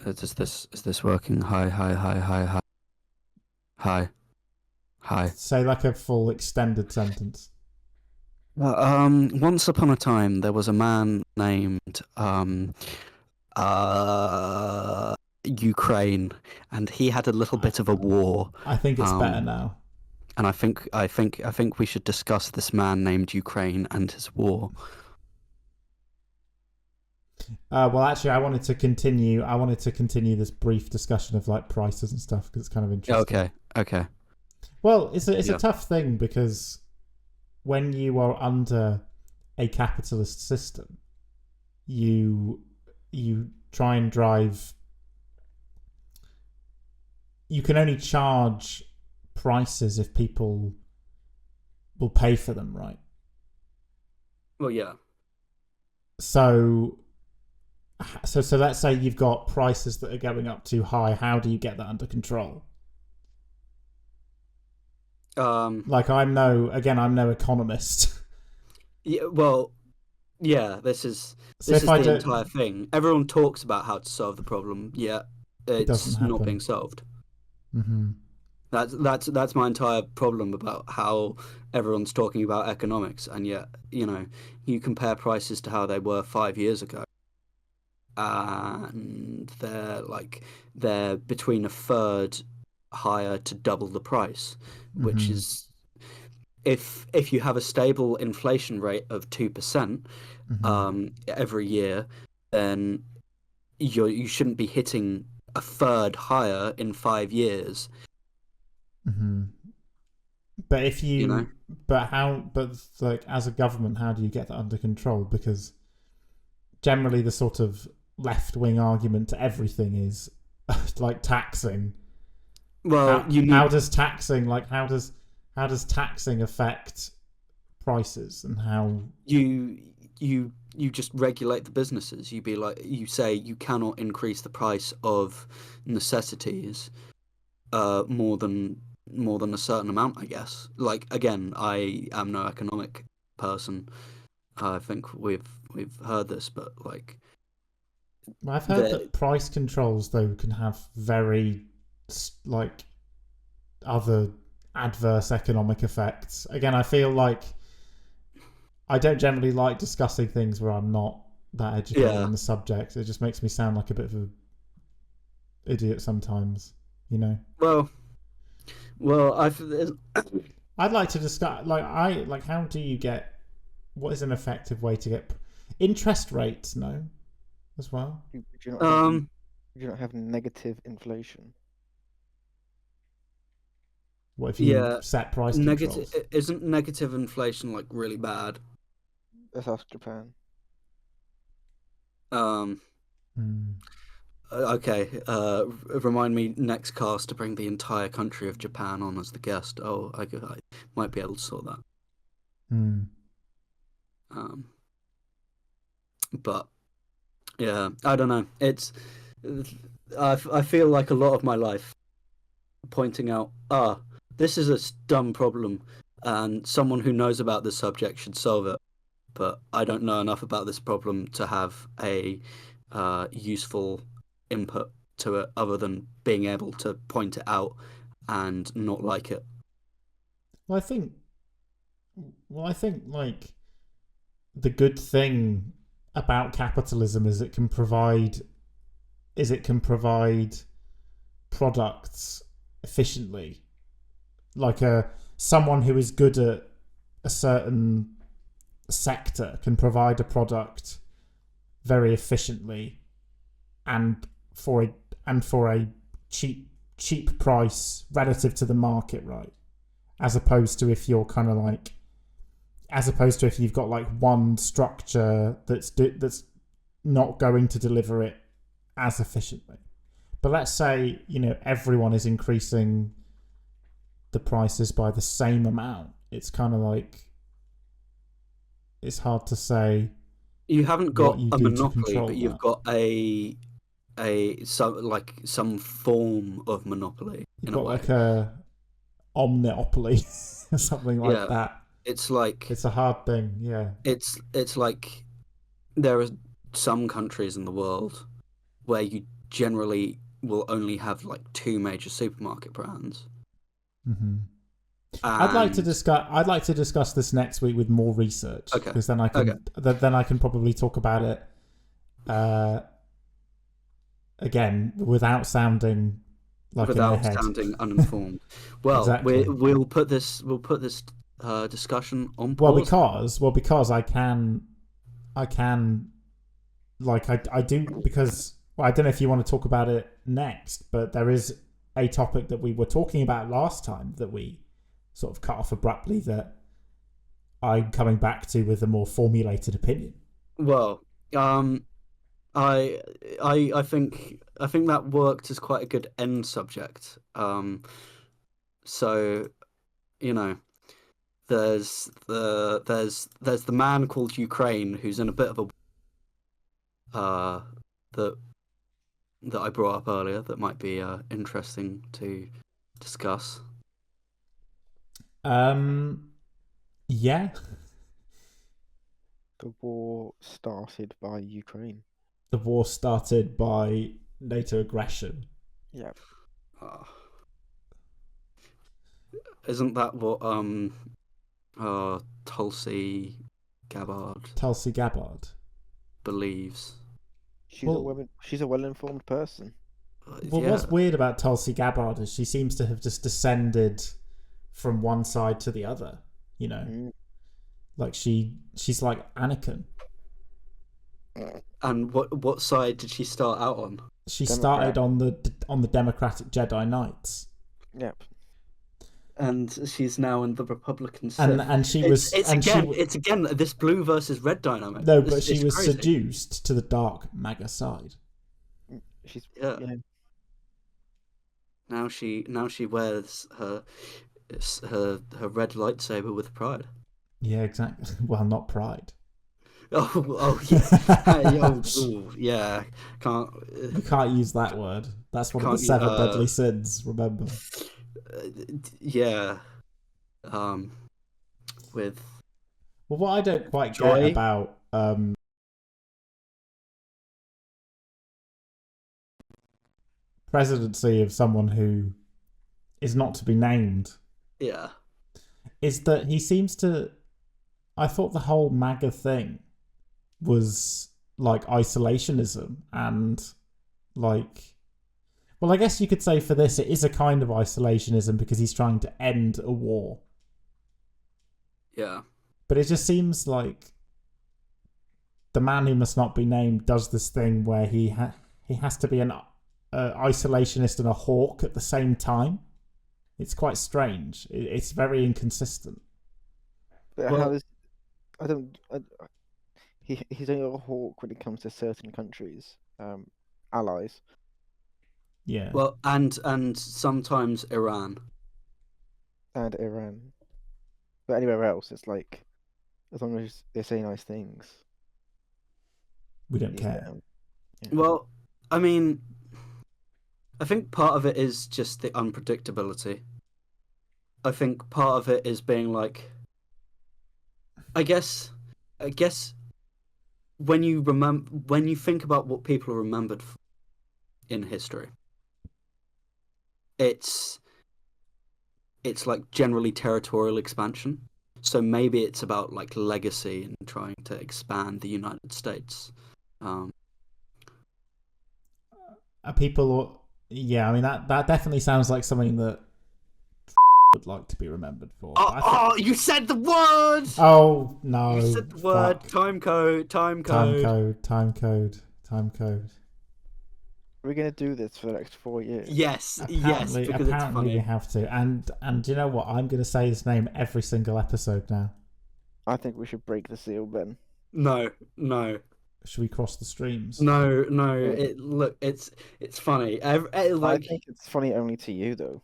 Is this working? Hi. Say like a full extended sentence. Once upon a time, there was a man named Ukraine, and he had a little bit of a war. I think it's better now. And I think we should discuss this man named Ukraine and his war. Well, actually, I wanted to continue. I wanted to continue this brief discussion of like prices and stuff because it's kind of interesting. Okay. Well, it's a Yeah. tough thing because when you are under a capitalist system, you try and drive. You can only charge prices if people will pay for them, right? Well, yeah. So let's say you've got prices that are going up too high. How do you get that under control? Like I'm no economist. Yeah. Well, yeah. This is So if I the do, entire thing. Everyone talks about how to solve the problem, yet it doesn't it's not happen. being solved. Mm-hmm. That's my entire problem about how everyone's talking about economics, and yet you compare prices to how they were 5 years ago, and they're between a third higher to double the price, which Mm-hmm. is if you have a stable inflation rate of 2% Mm-hmm. every year, then you shouldn't be hitting a third higher in 5 years. Mm-hmm. But if You know. you, but how, but like as a government, how do you get that under control? Because generally, the sort of left wing argument to everything is like taxing. Well, you How need does taxing how does taxing affect prices and how? you you just regulate the businesses. You say you cannot increase the price of necessities more than a certain amount, I guess. Like, again, I am no economic person. I think we've heard this, but like I've heard the that price controls though can have very like other adverse economic effects. Again, I feel like I don't generally like discussing things where I'm not that educated yeah. on the subject. It just makes me sound like a bit of an idiot sometimes, you know. Well, I've I'd like to discuss like how do you get what is an effective way to get interest rates? No, as well. Do you not have negative inflation? What if you yeah, set price negative controls? isn't negative inflation like really bad? Let's ask Japan. Um, Hmm. Okay, remind me next cast to bring the entire country of Japan on as the guest. Oh, I might be able to sort that. Hmm. Um, but yeah, I don't know. I feel like a lot of my life pointing out, this is a dumb problem, and someone who knows about this subject should solve it. But I don't know enough about this problem to have a useful input to it other than being able to point it out and not like it. Well, I think like the good thing about capitalism is it can provide products efficiently. Like someone who is good at a certain sector can provide a product very efficiently and for a cheap price relative to the market, right? As opposed to if you're kind of like as opposed to if you've got like one structure that's not going to deliver it as efficiently. But let's say, everyone is increasing the prices by the same amount. It's kind of like it's hard to say You haven't what got you a do to monopoly, control but you've that. got some form of monopoly You've in a got way. like a omniopoly or something like Yeah, that. it's like It's a hard thing, yeah. it's like there are some countries in the world where you generally will only have like two major supermarket brands. Mm-hmm. And I'd like to discuss this next week with more research okay, because then okay, I can probably talk about it uh, again without sounding like an without airhead. sounding uninformed. Well, Exactly. we'll put this discussion on Well, pause. because I can like I do, because well, I don't know if you want to talk about it next, but there is a topic that we were talking about last time that we sort of cut off abruptly that I'm coming back to with a more formulated opinion. Well, I think that worked as quite a good end subject. So there's the man called Ukraine who's in a bit of a that I brought up earlier that might be interesting to discuss. Yeah. The war started by Ukraine. The war started by NATO aggression. Yeah. Isn't that what Tulsi Gabbard believes? She's a well-informed person. Well, yeah. What's weird about Tulsi Gabbard is she seems to have just descended from one side to the other. Like she's like Anakin. And what side did she start out on? She Democrat. started on the Democratic Jedi Knights. Yep. And she's now in the Republican side. And she was. It's again this blue versus red dynamic. No, but she was crazy. seduced to the dark MAGA side. She's Now she wears her red lightsaber with pride. Yeah, exactly. Well, not pride. Oh yeah. Yeah. You can't use that word. That's one of the 7 deadly sins. Remember. Yeah. With. Well, what I don't quite Joy. get about presidency of someone who is not to be named. Yeah. Is that he seems to. I thought the whole MAGA thing was like isolationism and like. Well, I guess you could say for this it is a kind of isolationism because he's trying to end a war. Yeah. But it just seems like the man who must not be named does this thing where he has to be an isolationist and a hawk at the same time. It's quite strange. It's very inconsistent. But how is? I don't. He's only a hawk when it comes to certain countries, allies. Yeah. Well, and sometimes Iran. And Iran. But anywhere else, it's like, as long as they say nice things, we don't care. Yeah. Well, I mean, I think part of it is just the unpredictability. I think part of it is being like, I guess when you think about what people are remembered for in history, it's like generally territorial expansion. So maybe it's about like legacy and trying to expand the United States. People, yeah, I mean that definitely sounds like something that would like to be remembered for. You said the word! Oh no! You said the word. Fuck. Time code. Time code. We're gonna do this for the next 4 years. Yes, because it's apparently funny. we have to. And you know what? I'm gonna say his name every single episode now. I think we should break the seal, Ben. No. Should we cross the streams? No. It's funny. I think it's funny only to you, though.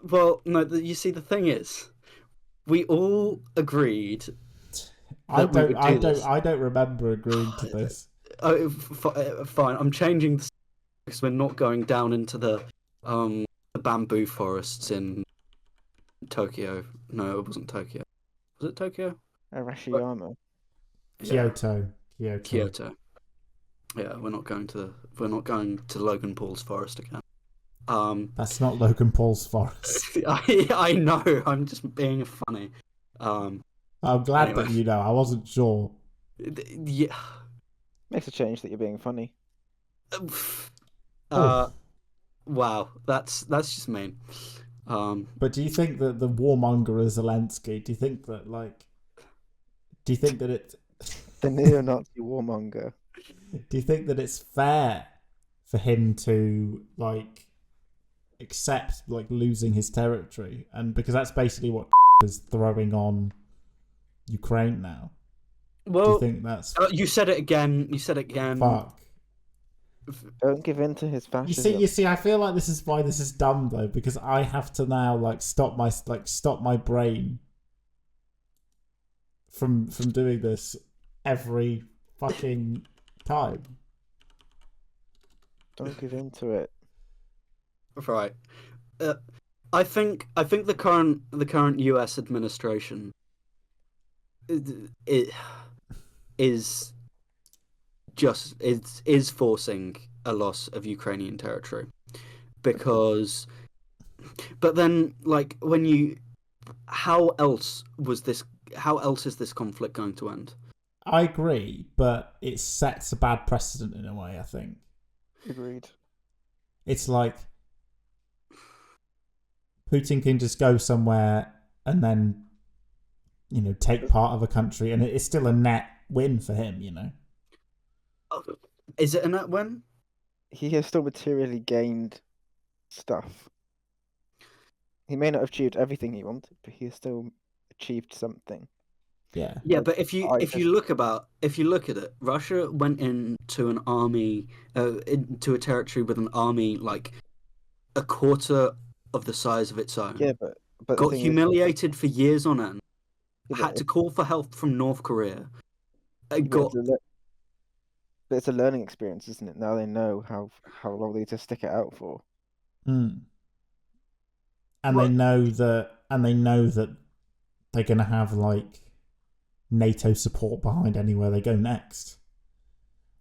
Well, no. You see, the thing is, we all agreed. I don't remember agreeing to this. Oh, fine. I'm changing this because we're not going down into the bamboo forests in Tokyo. No, it wasn't Tokyo. Was it Tokyo? Arashiyama. Kyoto. Yeah, we're not going to Logan Paul's forest again. That's not Logan Paul's forest. I know. I'm just being funny. I'm glad that you know. I wasn't sure. Yeah. Makes a change that you're being funny. Wow, that's just mean. But do you think that the warmonger is Zelensky? Do you think that it's The neo-Nazi warmonger. Do you think that it's fair for him to like accept like losing his territory, and because that's basically what is throwing on Ukraine now? Do you Well, think that's you said it again. You said it again. fuck? Don't give in to his fascism. You see. I feel like this is why this is dumb though, because I have to now like stop my brain from doing this every fucking time. Don't give in to it. Right. I think the current U.S. administration it is forcing a loss of Ukrainian territory because, but then like how else is this conflict going to end? I agree, but it sets a bad precedent in a way. I think Agreed. it's like Putin can just go somewhere and then, take part of a country, and it's still a net win for him. Is it a net win? He has still materially gained stuff. He may not have achieved everything he wanted, but he has still achieved something. Yeah. Yeah, but if you look at it, Russia went into an army, into a territory with an army like a quarter of the size of its own. Yeah, but got humiliated for years on end. Had to it, call for help from North Korea. but it's a learning experience, isn't it? Now they know how long they need to stick it out for. Mm. And they know that they're going to have like NATO support behind anywhere they go next.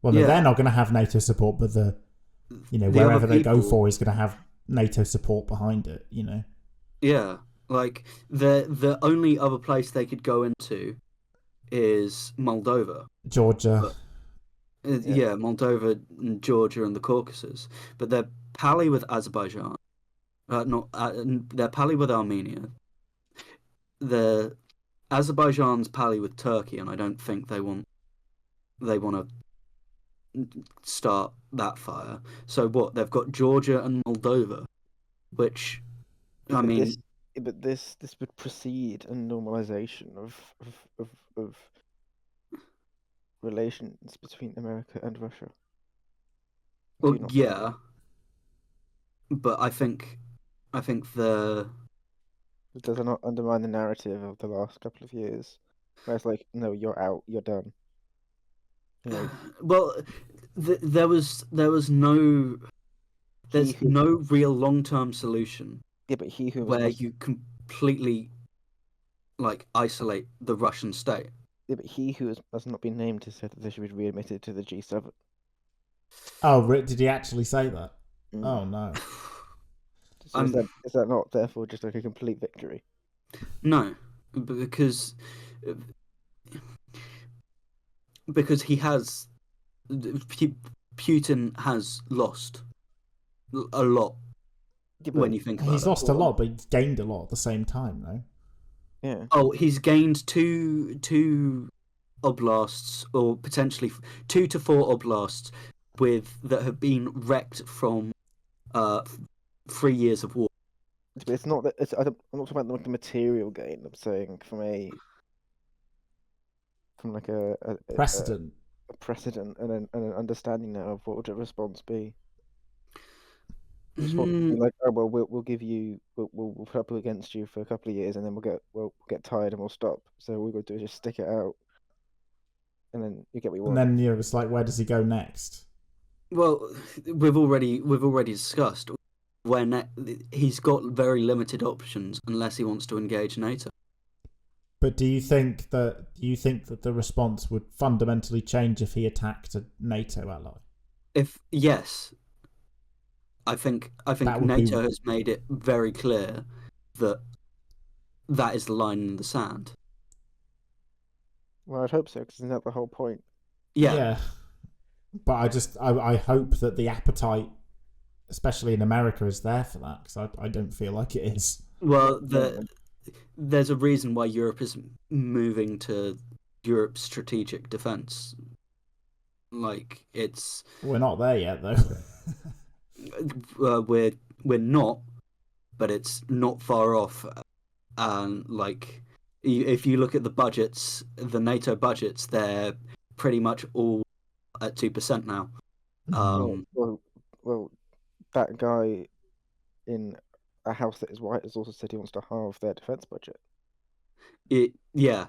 Well, Yeah. they're not going to have NATO support, but wherever they go for is going to have NATO support behind it. Yeah, like the only other place they could go into is Moldova. Georgia. Yeah, Moldova, and Georgia, and the Caucasus. But they're pally with Azerbaijan. They're pally with Armenia. Azerbaijan's pally with Turkey, and I don't think they want to start that fire. So what? They've got Georgia and Moldova, which this would precede a normalization of relations between America and Russia. Well, yeah, but I think it does not undermine the narrative of the last couple of years, where it's like, no, you're out, you're done. Well, there's no real long-term solution. Yeah, but you completely like isolate the Russian state. Yeah, but he who has not been named has said that they should be readmitted to the G7. Oh, did he actually say that? Mm. Oh no. So is that not therefore just like a complete victory? No, because Putin has lost a lot. Yeah, when you think about it, he's lost a lot, but he's gained a lot at the same time, though. Yeah. Oh, he's gained two oblasts, or potentially 2 to 4 oblasts, that have been wrecked from 3 years of war. But it's not that. I'm not talking about the material gain. I'm saying from like a precedent, a precedent, and an understanding now of what would a response be. Like, oh well, we'll give you, we'll put up against you for a couple of years, and then we'll get tired and we'll stop. So all we've got to do is just stick it out, and then you get what you want. And then it's like, where does he go next? Well, we've already discussed where he's got very limited options unless he wants to engage NATO. But do you think that the response would fundamentally change if he attacked a NATO ally? Yes. I think NATO has made it very clear that is the line in the sand. Well, I'd hope so, because isn't that the whole point? Yeah. But I hope that the appetite, especially in America, is there for that, because I don't feel like it is. Well, there's a reason why Europe is moving to Europe's strategic defence. Like it's We're not there yet, though. we're not, but it's not far off. And like, if you look at the budgets, the NATO budgets, they're pretty much all at 2% now. Well, that guy in a house that is white has also said he wants to halve their defense budget. Yeah.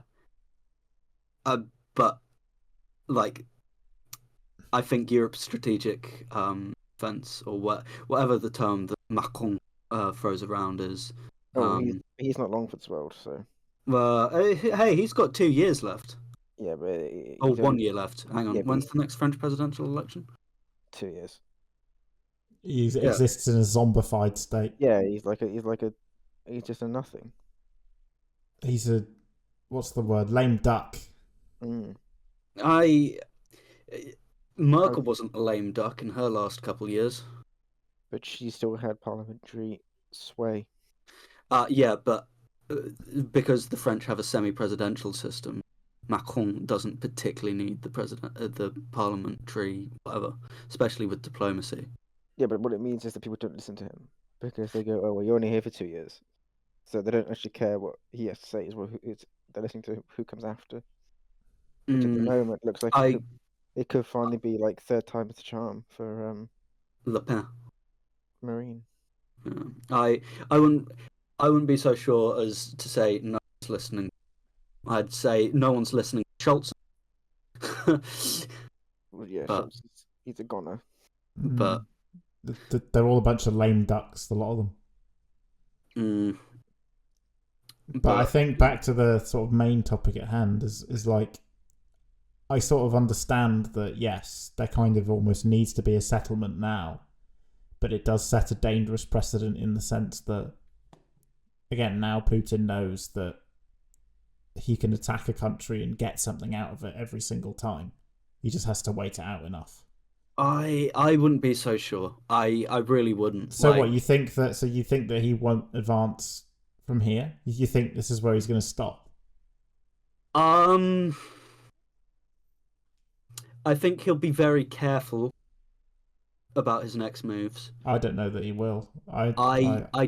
But like, I think Europe's strategic defense, or whatever the term that Macron throws around is. He's not long for this world, so. Hey, he's got 2 years left. Yeah, but Oh, 1 year left. Hang on, Yeah, when's the next French presidential election? 2 years. He exists in a zombified state. Yeah, he's just a nothing. He's a, what's the word? Lame duck. Mm. Merkel wasn't a lame duck in her last couple years. But she still had parliamentary sway. Yeah, but because the French have a semi-presidential system, Macron doesn't particularly need the parliamentary whatever, especially with diplomacy. Yeah, but what it means is that people don't listen to him because they go, "Oh, well, you're only here for 2 years," so they don't actually care what he has to say. They're listening to who comes after. Which at the moment looks like it could finally be like third time's the charm for Le Pen. Marine. Yeah. I wouldn't be so sure as to say no one's listening. I'd say no one's listening to Schultz. Well, yeah, he's a goner. But they're all a bunch of lame ducks, a lot of them. But I think back to the sort of main topic at hand is like, I sort of understand that, yes, there kind of almost needs to be a settlement now, but it does set a dangerous precedent in the sense that, again, now Putin knows that he can attack a country and get something out of it every single time. He just has to wait it out enough. I wouldn't be so sure. I really wouldn't. So what, you think that he won't advance from here? You think this is where he's going to stop? I think he'll be very careful about his next moves. I don't know that he will. I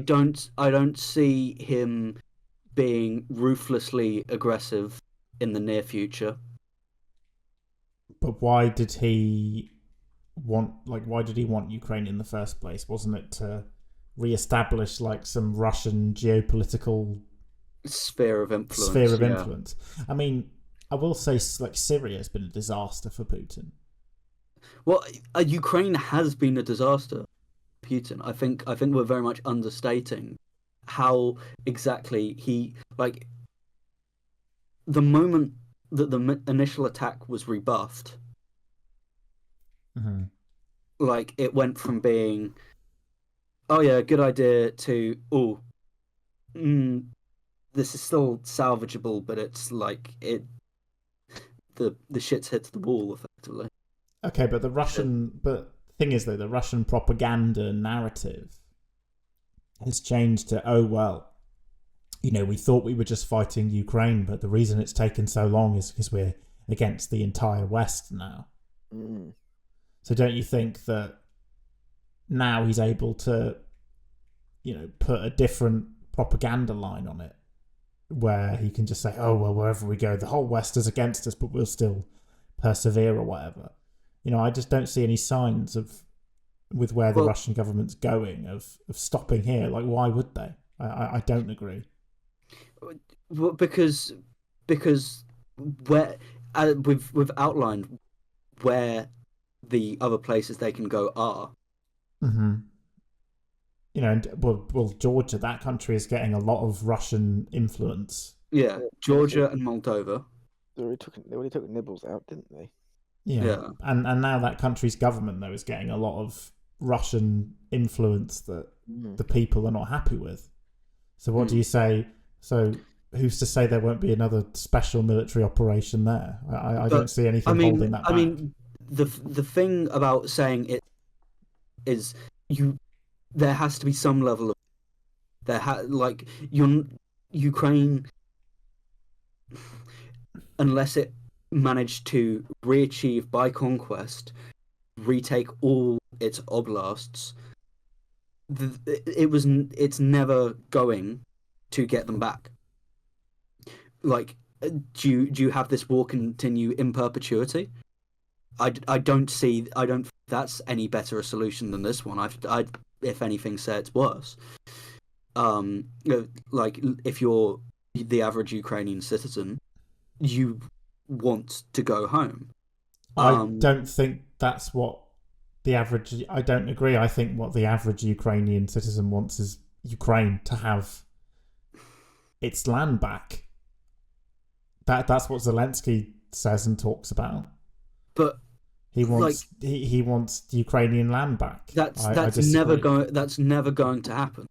don't see him being ruthlessly aggressive in the near future. But why did he want Ukraine in the first place? Wasn't it to re-establish like some Russian geopolitical sphere of influence? I mean, I will say like Syria has been a disaster for Putin. Well, Ukraine has been a disaster for Putin. I think we're very much understating how exactly he, like, the moment that the initial attack was rebuffed, like, it went from being, oh yeah, good idea, to, this is still salvageable, but it's like the shit's hit the wall effectively. Okay, but the thing is though, the Russian propaganda narrative has changed to, oh well, we thought we were just fighting Ukraine, but the reason it's taken so long is because we're against the entire West now. So don't you think that now he's able to, put a different propaganda line on it, where he can just say, oh well, wherever we go, the whole West is against us, but we'll still persevere or whatever. I just don't see any signs with where the Russian government's going of stopping here. Like, why would they? I don't agree. Well, because where we've outlined where the other places they can go are. And well, Georgia, that country is getting a lot of Russian influence. Yeah, Georgia and Moldova. They already took nibbles out, didn't they? Yeah. And now that country's government, though, is getting a lot of Russian influence that the people are not happy with. So what do you say? So who's to say there won't be another special military operation there? I don't see anything holding that back. I mean, the thing about saying it is there has to be some level of Ukraine, unless it managed to re-achieve by conquest, retake all its oblasts, it's never going to get them back. Like, do you have this war continue in perpetuity? I don't think that's any better a solution than this one. I'd if anything say it's worse. Like, if you're the average Ukrainian citizen, you want to go home. I don't think that's what the average. I don't agree. I think what the average Ukrainian citizen wants is Ukraine to have its land back. That's what Zelensky says and talks about. But he wants he wants the Ukrainian land back. That's never going to happen.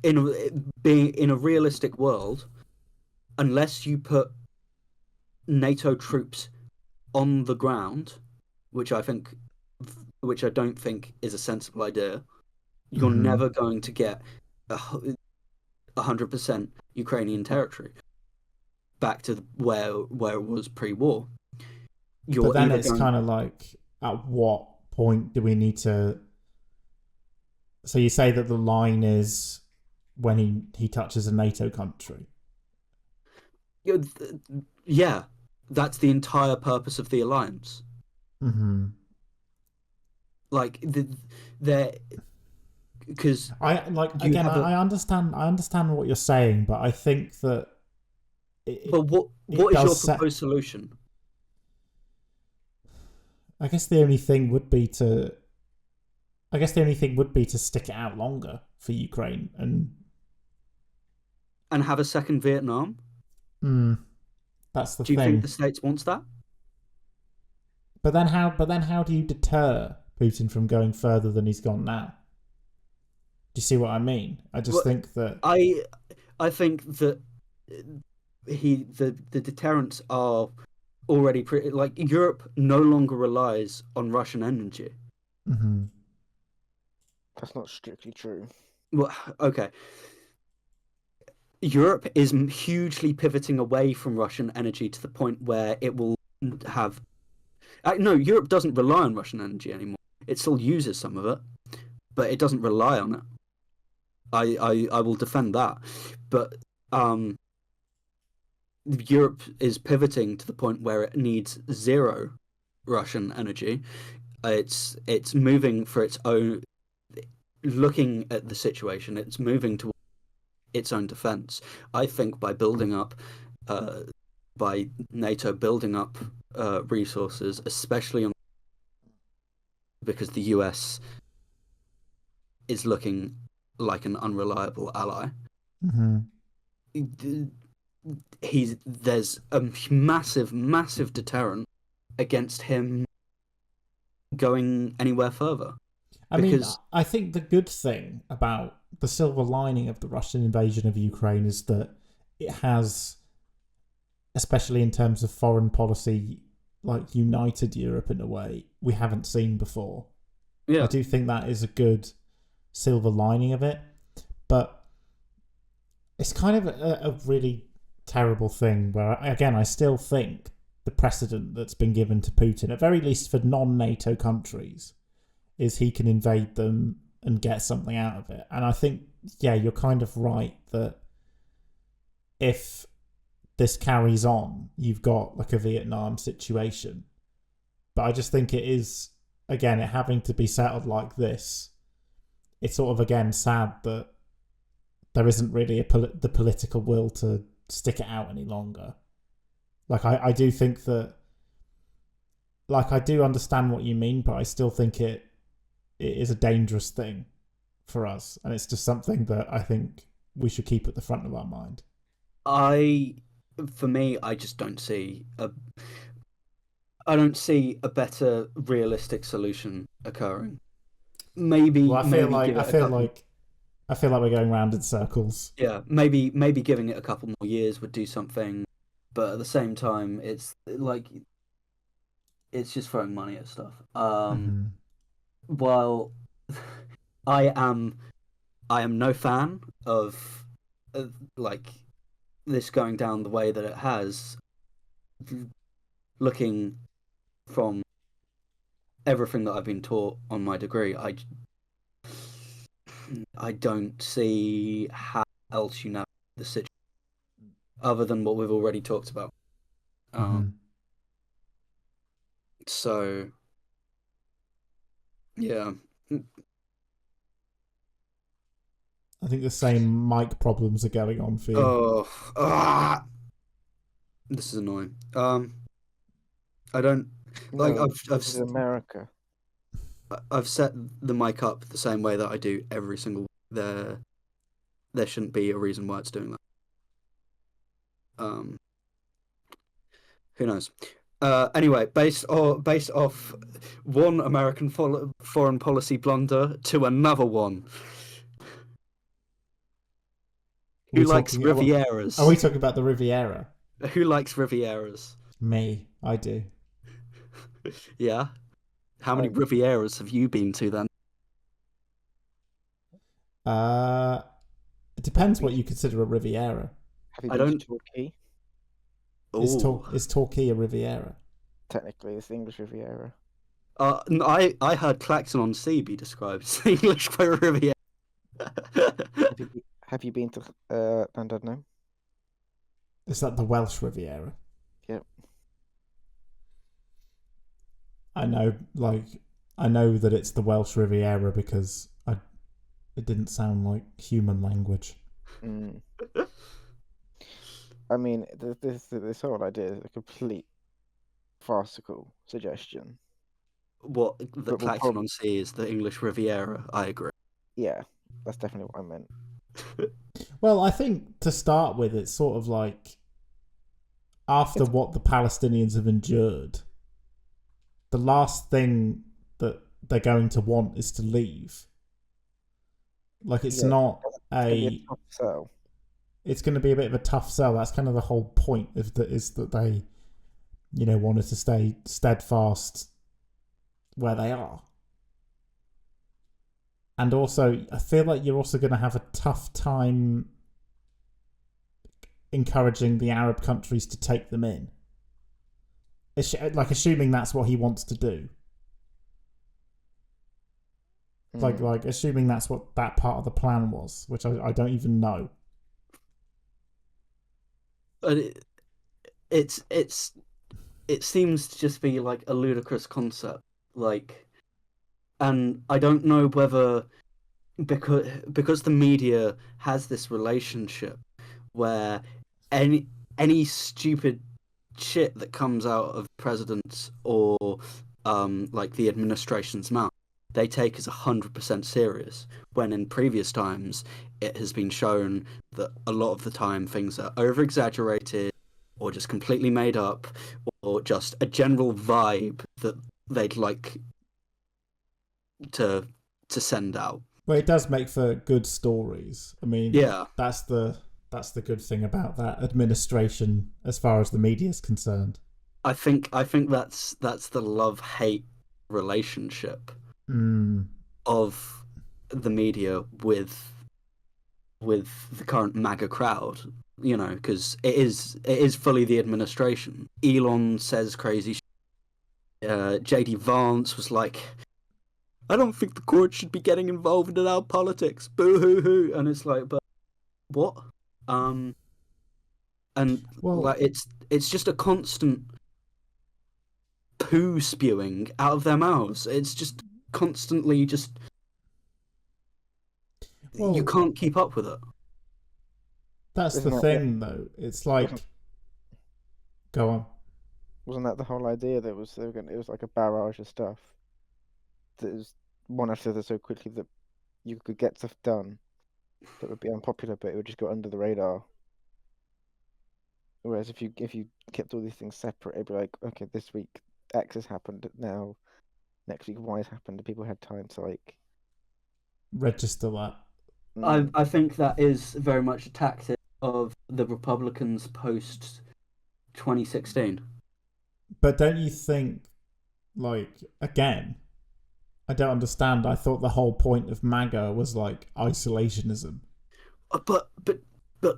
In a realistic world, unless you put NATO troops on the ground, which I don't think is a sensible idea, you're never going to get 100% Ukrainian territory back to where it was pre-war. But then it's kind of like, at what point do we need to? So you say that the line is when he touches a NATO country. Yeah, that's the entire purpose of the alliance. Mm-hmm. Like because I understand what you're saying, but I think that. But what is your proposed solution? I guess the only thing would be to stick it out longer for Ukraine and have a second Vietnam. That's the thing. Do you think the States wants that? But then how do you deter Putin from going further than he's gone now? Do you see what I mean? I just think that I think that the deterrents are already pretty. Like, Europe no longer relies on Russian energy. Mm-hmm. That's not strictly true. Well, okay. Europe is hugely pivoting away from Russian energy to the point where it will have. No, Europe doesn't rely on Russian energy anymore. It still uses some of it, but it doesn't rely on it. I will defend that, but Europe is pivoting to the point where it needs zero Russian energy. It's moving for its own. Looking at the situation, it's moving to its own defense. I think by NATO building up resources, especially on, because the US is looking like an unreliable ally. Mm-hmm. There's a massive deterrent against him going anywhere further. I think the good thing about the silver lining of the Russian invasion of Ukraine is that it has, especially in terms of foreign policy, like, united Europe in a way we haven't seen before. Yeah. I do think that is a good silver lining of it, but it's kind of a really terrible thing where, again, I still think the precedent that's been given to Putin, at very least for non-NATO countries, is he can invade them and get something out of it. And I think, yeah, you're kind of right that if this carries on, you've got like a Vietnam situation. But I just think it is, again, it having to be settled like this, it's sort of, again, sad that there isn't really the political will to stick it out any longer. Like, I do think that, like, I do understand what you mean, but I still think it is a dangerous thing for us, and it's just something that I think we should keep at the front of our mind. For me, I just don't see I don't see a better realistic solution occurring. Maybe. Well, I feel like we're going round in circles. Yeah, maybe giving it a couple more years would do something, but at the same time, it's like it's just throwing money at stuff. While I am no fan of like this going down the way that it has, looking from everything that I've been taught on my degree, I don't see how else you know the situation other than what we've already talked about. So, yeah. I think the same mic problems are going on for you. This is annoying. I don't like. No, I've this is America. I've set the mic up the same way that I do every single. There shouldn't be a reason why it's doing that. Who knows? Anyway, based off one American foreign policy blunder to another one. Who likes Rivieras? Are we talking about the Riviera? Who likes Rivieras? Me, I do. Yeah. How many Rivieras have you been to then? It depends what you consider a Riviera. Have you been to Torquay? Is Torquay a Riviera? Technically, it's the English Riviera. I heard Clacton-on-Sea be described as the English Riviera. Have you been to Llandudno? Is that the Welsh Riviera? Yep. I know that it's the Welsh Riviera because it didn't sound like human language. I mean, this whole idea is a complete farcical suggestion. What, the Clacton-on-Sea is the English Riviera? I agree. Yeah, that's definitely what I meant. Well, I think to start with, it's sort of like after what the Palestinians have endured, the last thing that they're going to want is to leave. Like, it's not a tough sell. It's going to be a bit of a tough sell. That's kind of the whole point is that they, wanted to stay steadfast where they are. And also, I feel like you're also going to have a tough time encouraging the Arab countries to take them in. Assuming that's what he wants to do. Like assuming that's what that part of the plan was, which I don't even know. But it seems to just be like a ludicrous concept, and I don't know whether because the media has this relationship where any stupid shit that comes out of presidents or like the administration's mouth, they take as 100% serious, when in previous times it has been shown that a lot of the time things are over-exaggerated or just completely made up or just a general vibe that they'd like to send out. Well, it does make for good stories. I mean, yeah, that's the good thing about that administration as far as the media is concerned. I think that's the love-hate relationship of the media with the current MAGA crowd, because it is fully the administration. Elon says crazy shit. JD Vance was like, I don't think the court should be getting involved in our politics. Boo hoo hoo. And it's like, but what? And it's just a constant poo spewing out of their mouths. It's just constantly you can't keep up with it. That's the thing, though. It's like, go on. Wasn't that the whole idea? It was like a barrage of stuff that was one after the other so quickly that you could get stuff done that would be unpopular, but it would just go under the radar. Whereas if you kept all these things separate, it'd be like, okay, this week X has happened, now next week Y has happened, and people had time to register that. I think that is very much a tactic of the Republicans post 2016. But don't you think, again, I don't understand. I thought the whole point of MAGA was isolationism. But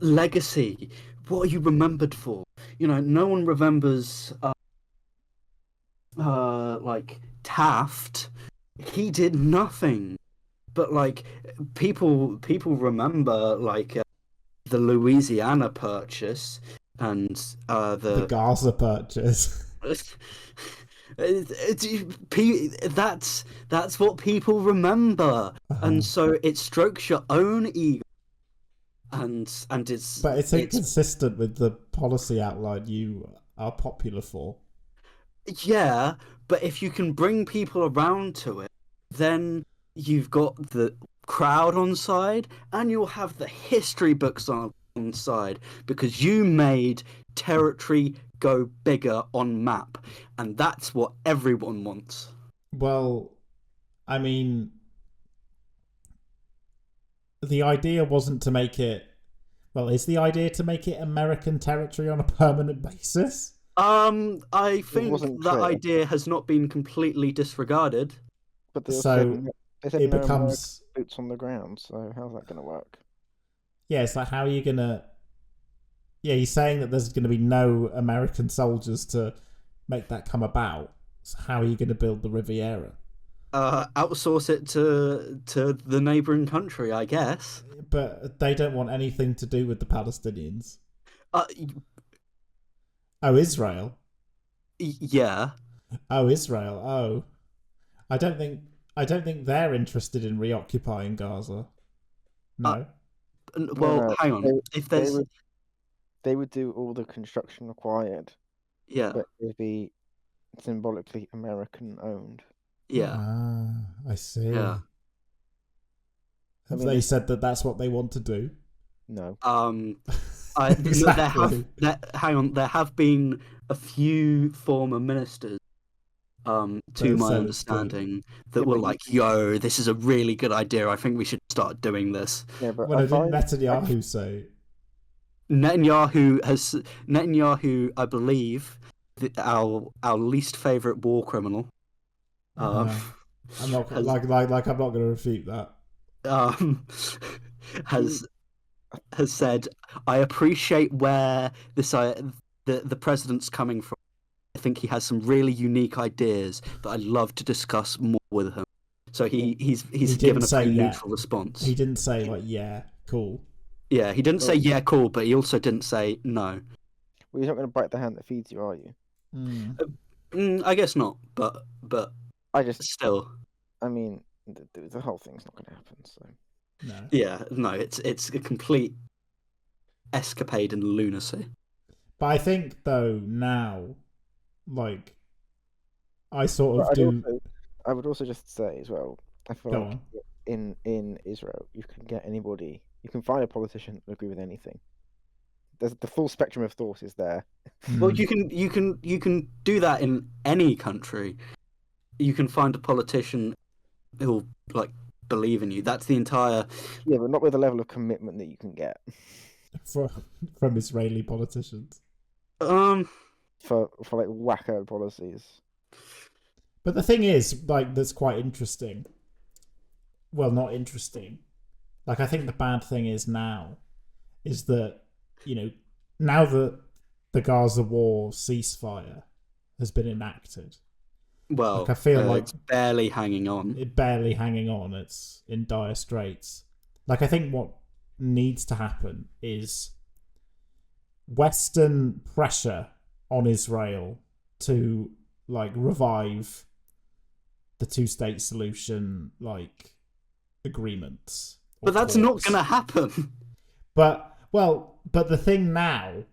legacy. What are you remembered for? No one remembers like Taft, he did nothing. But like people remember like the Louisiana Purchase and The Gaza purchase. That's what people remember, and so it strokes your own ego, and it's But it's inconsistent with the policy outline you are popular for. yeah, but if you can bring people around to it, then you've got the crowd on side, and you'll have the history books on side, because you made territory go bigger on map, and that's what everyone wants. Well, I mean, the idea wasn't to make it... Well, is the idea to make it American territory on a permanent basis? I think wasn't that clear. idea has not been completely disregarded. But they So said it no becomes... American boots on the ground. So how's that going to work? Yeah, it's like, how are you going to... Yeah, he's saying that there's going to be no American soldiers to make that come about. So how are you going to build the Riviera? Outsource it to the neighboring country, I guess. But they don't want anything to do with the Palestinians. Uh, Oh, Israel. Yeah. Oh, Israel. Oh, I don't think they're interested in reoccupying Gaza. No. Well, No, hang on. If there's they would do all the construction required, yeah, but it'd be symbolically American owned. yeah, I see. yeah. Have I mean, they said that that's what they want to do? No. Exactly. Hang on. There have been a few former ministers, to That my said understanding, that Yeah, were but like, "Yo, this is a really good idea. I think we should start doing this." Yeah, but Well, didn't Netanyahu say? Netanyahu, I believe, our least favorite war criminal. I'm not has- like I'm not going to refute that. Has said, "I appreciate where the president's coming from. I think he has some really unique ideas that I'd love to discuss more with him." So he's given a pretty neutral response. He didn't say like, yeah, cool. Yeah, he didn't say yeah, cool, but he also didn't say no. Well, you're not going to bite the hand that feeds you, are you? I guess not, but I just still. I mean, the whole thing's not going to happen. So No. Yeah, no, it's a complete escapade and lunacy. But I think though now, like, I sort of But do. I would also just say as well, I feel Go like on. in Israel, you can get anybody, you can find a politician that agree with anything. There's the full spectrum of thought is there. Well, you can do that in any country. You can find a politician who'll like believe in you. That's the entire. Yeah, but not with the level of commitment that you can get from Israeli politicians. for like wacko policies. But the thing is, like, that's quite interesting. Well, not interesting. Like, I think the bad thing is that, you know, now that the Gaza war ceasefire has been enacted. Well, like, I feel like it's barely hanging on. It's in dire straits. Like, I think what needs to happen is Western pressure on Israel to, like, revive the two-state solution, like, agreements. But that's not going to happen. But the thing now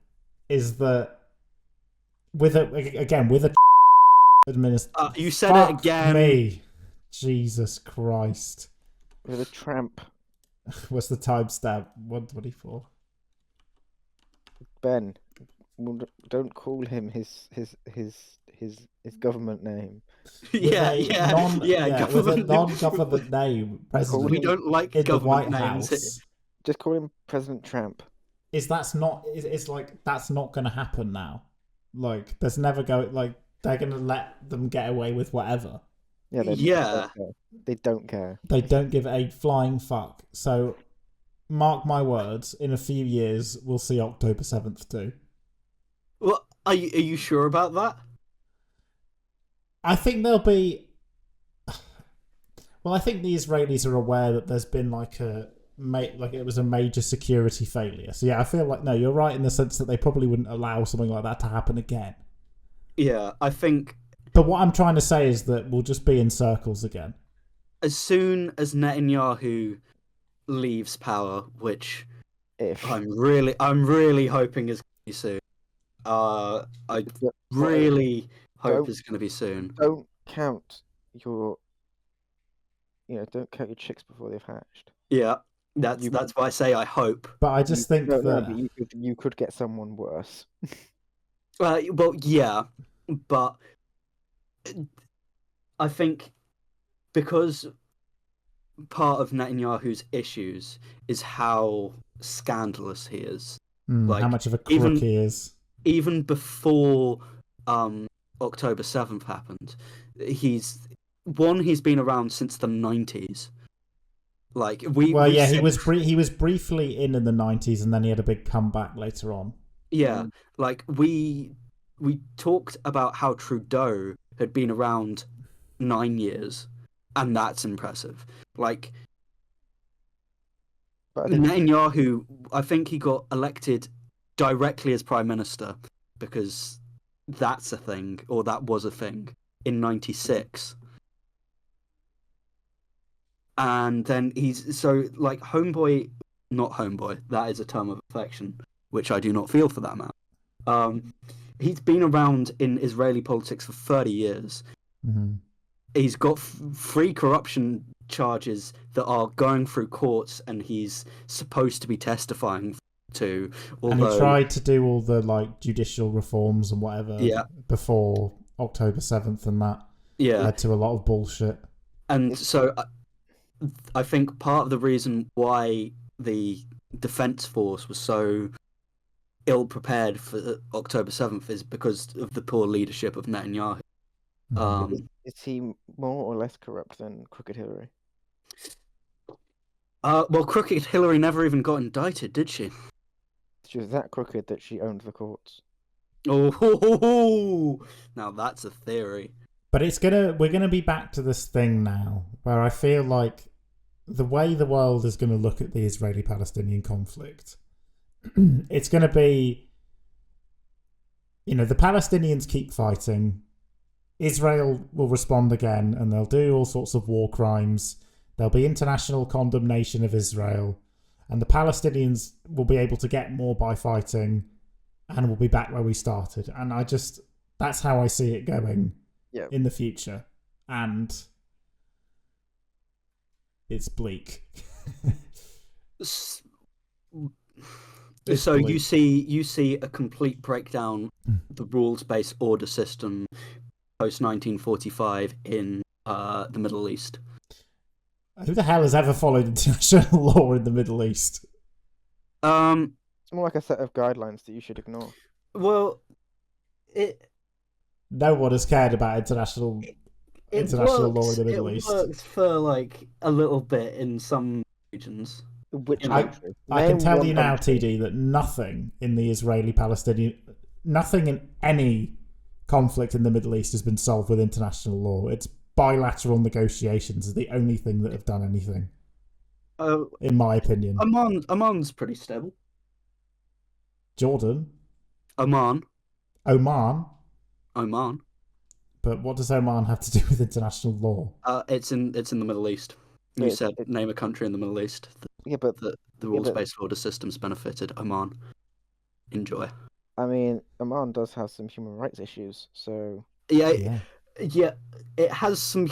is that with a administration. You said it again. Me. Jesus Christ. With a tramp. What's the timestamp? 124. Ben, don't call him his government name. Yeah. With a non-government name, president. We don't like in the White government names. House. Just call him President Tramp. That's not going to happen now. Like, there's never like, they're going to let them get away with whatever. Yeah. They don't care. They don't give a flying fuck. So, mark my words, in a few years, we'll see October 7th too. Well, are you sure about that? I think there'll be. Well, I think the Israelis are aware that there's been like it was a major security failure. So yeah, I feel like no, you're right in the sense that they probably wouldn't allow something like that to happen again. Yeah, I think. But what I'm trying to say is that we'll just be in circles again. As soon as Netanyahu leaves power, which I'm really hoping is going to be soon. I really hope it's going to be soon. Don't count your chicks before they've hatched. Yeah, that's why I say I hope. But I just think that but you could get someone worse. Well, yeah, but I think because part of Netanyahu's issues is how scandalous he is. How much of a crook he is. Even before October 7th happened, he's been around since the 90s. Like he was briefly in the 90s, and then he had a big comeback later on. Yeah, like we talked about how Trudeau had been around 9 years, and that's impressive. Like Netanyahu, I think he got elected directly as prime minister because that's a thing, or that was a thing in '96. And then not homeboy, that is a term of affection, which I do not feel for that man. He's been around in Israeli politics for 30 years. Mm-hmm. He's got three corruption charges that are going through courts, and he's supposed to be testifying to. And he tried to do all the judicial reforms and whatever before October 7th, and that led to a lot of bullshit. And so I think part of the reason why the Defence Force was so ill prepared for October 7th is because of the poor leadership of Netanyahu. Is he more or less corrupt than Crooked Hillary? Well, Crooked Hillary never even got indicted, did she? She was that crooked that she owned the courts. Oh, now that's a theory. But we're gonna be back to this thing now, where I feel like the way the world is going to look at the Israeli-Palestinian conflict, it's going to be, the Palestinians keep fighting, Israel will respond again, and they'll do all sorts of war crimes. There'll be international condemnation of Israel, and the Palestinians will be able to get more by fighting, and we'll be back where we started. And that's how I see it going in the future. And it's bleak. So you see a complete breakdown the rules-based order system post 1945 in the Middle East. Who the hell has ever followed international law in the Middle East? It's more like a set of guidelines that you should ignore. Well, no one has cared about international law in the Middle East. It works for a little bit in some regions. I can tell you now, TD, that nothing in the Israeli-Palestinian, nothing in any conflict in the Middle East has been solved with international law. It's bilateral negotiations is the only thing that have done anything. In my opinion. Oman's pretty stable. Jordan. Oman. But what does Oman have to do with international law? It's in the Middle East. You said name a country in the Middle East. But the rules-based order systems benefited Oman. Enjoy. I mean, Oman does have some human rights issues, so yeah. It has some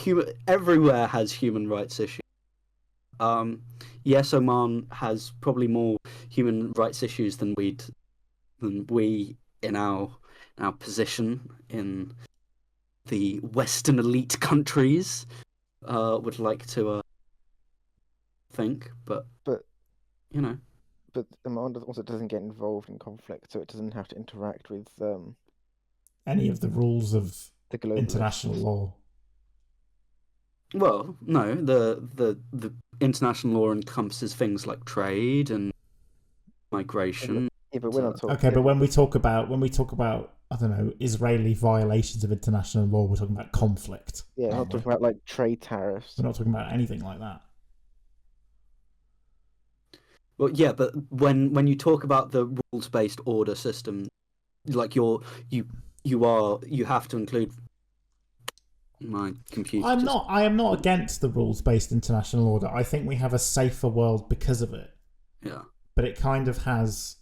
everywhere has human rights issues. Yes, Oman has probably more human rights issues than we in our position in the Western elite countries would like to think, but But Oman also doesn't get involved in conflict, so it doesn't have to interact with any of the rules of the global international law. Well, no, the international law encompasses things like trade and migration. Yeah, but we're not talking. Okay, but when we talk about I don't know, Israeli violations of international law. We're talking about conflict. Yeah, not aren't we? talking about like trade tariffs. We're not talking about anything like that. Well, yeah, but when you talk about the rules-based order system, like you have to include my computer. I am not against the rules-based international order. I think we have a safer world because of it. Yeah, But it kind of has.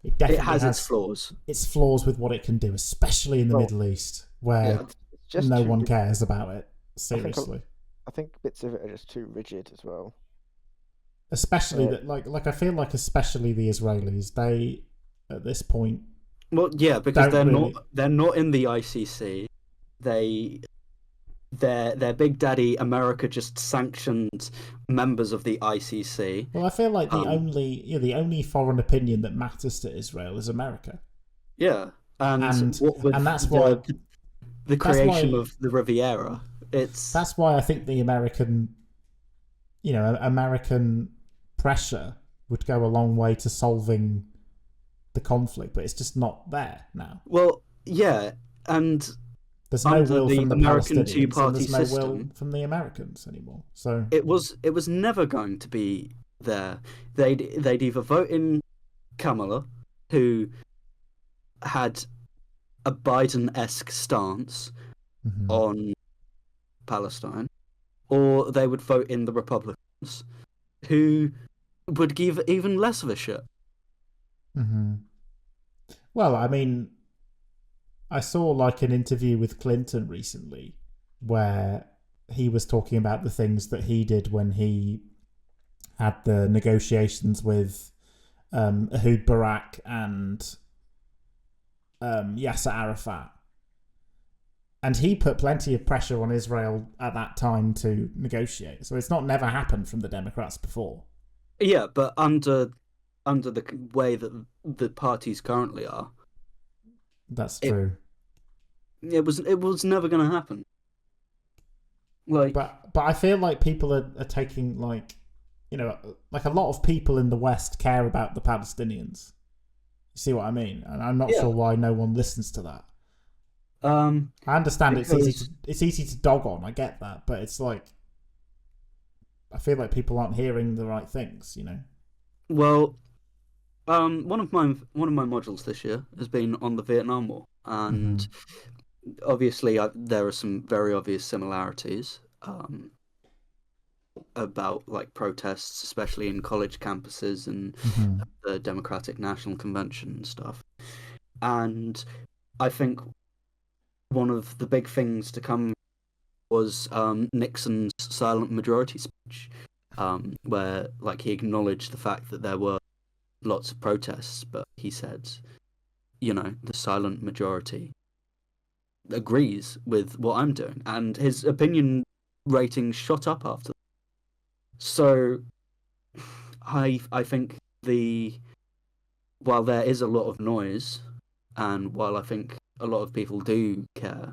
It it definitely has its flaws. Its flaws with what it can do, especially in the Well, Middle East, where Yeah, It's just no too one ri- cares about it I think seriously. I think bits of it are just too rigid as well. Especially Yeah. that, like I feel like especially the Israelis, they at this point well, yeah, because don't really. they're not in the ICC. Their big daddy America just sanctioned members of the ICC. Well, I feel like the Um, only foreign opinion that matters to Israel is America, Yeah, and what with and that's why the that's creation why of the Riviera, it's that's why I think the American pressure would go a long way to solving the conflict, but it's just not there now. well, yeah, and There's no under will the from the American Palestinians, and two-party there's no will system, from the Americans anymore. So it was never going to be there. They'd either vote in Kamala, who had a Biden-esque stance mhm. on Palestine, or they would vote in the Republicans, who would give even less of a shit. Mm-hmm. Well, I mean, I saw like an interview with Clinton recently where he was talking about the things that he did when he had the negotiations with Ehud Barak and Yasser Arafat. And he put plenty of pressure on Israel at that time to negotiate. So it's not never happened from the Democrats before. Yeah, but under the way that the parties currently are, That's true. it was never going to happen. Like, But I feel like people are taking like a lot of people in the West care about the Palestinians. You see what I mean? And I'm not Yeah. sure why no one listens to that. I I understand because- it's easy to dog on. I get that, but it's like I feel like people aren't hearing the right things. well, one of my modules this year has been on the Vietnam War, and obviously there are some very obvious similarities about like protests, especially in college campuses and the Democratic National Convention and stuff. And I think one of the big things to come was Nixon's silent majority speech, where like he acknowledged the fact that there were lots of protests, but he said, the silent majority agrees with what I'm doing, and his opinion ratings shot up after that. So I think while there is a lot of noise, and while I think a lot of people do care,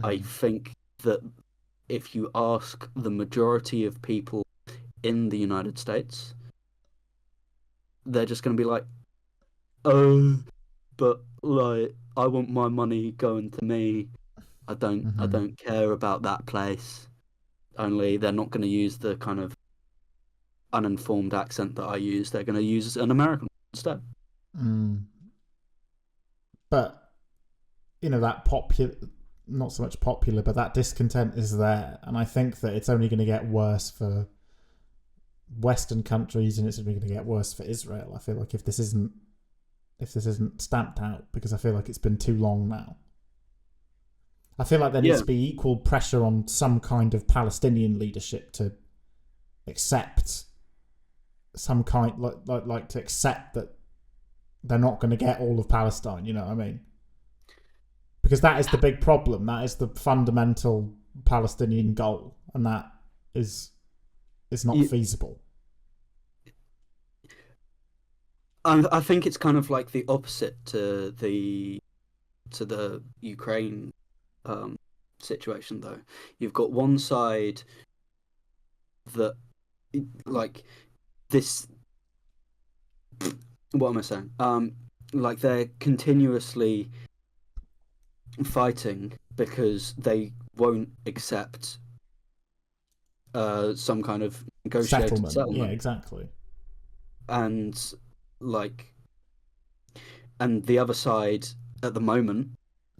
I think that if you ask the majority of people in the United States, they're just going to be like, oh, but like I want my money going to me. I don't care about that place. Only they're not going to use the kind of uninformed accent that I use. They're going to use an American instead. But that popular, not so much popular, but that discontent is there, and I think that it's only going to get worse for Western countries, and it's only going to get worse for Israel. I feel like if this isn't stamped out, because I feel like it's been too long now. I feel like there needs to be equal pressure on some kind of Palestinian leadership to accept some kind, like to accept that they're not going to get all of Palestine. You know what I mean? Because that is the big problem. That is the fundamental Palestinian goal, and that is not feasible. I think it's kind of like the opposite to the Ukraine situation, though. You've got one side that, like, this. What am I saying? Like they're continuously fighting because they won't accept some kind of negotiated Settlement. Yeah, settlement. exactly. And like, and the other side at the moment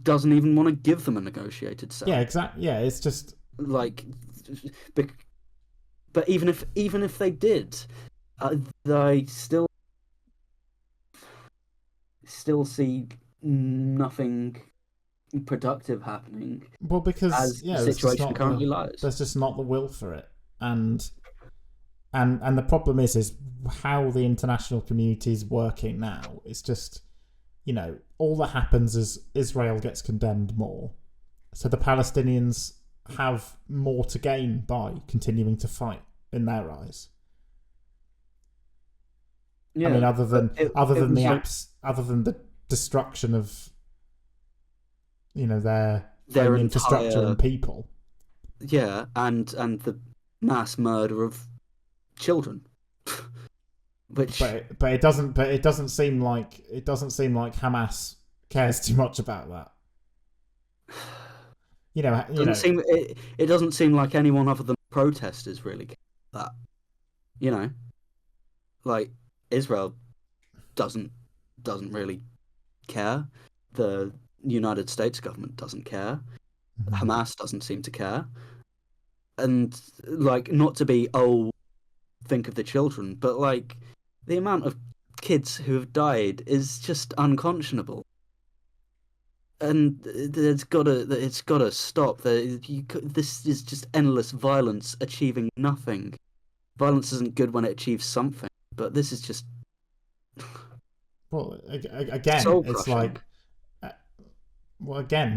doesn't even want to give them a negotiated Yeah, settlement. exactly. Yeah, it's just Like, but even if they did, they still see nothing productive happening well because as the yeah, situation currently lies. there's just not the will for it, and the problem is how the international community is working now. It's just, you know, all that happens is Israel gets condemned more, so the Palestinians have more to gain by continuing to fight in their eyes. Yeah, I mean, other but than it the was like apps, other than the destruction of, you know, their their own infrastructure entire and people. and the mass murder of children, which But it doesn't. But it doesn't seem like Hamas cares too much about that. You doesn't know. seem it doesn't seem like anyone other than protesters really care about that. You know, like Israel doesn't really care. The United States government doesn't care. Hamas doesn't seem to care. And like, not to be think of the children, but like the amount of kids who have died is just unconscionable. And it's gotta stop. This is just endless violence achieving nothing. Violence isn't good when it achieves something, but this is just Well, again, soul it's crushing. like,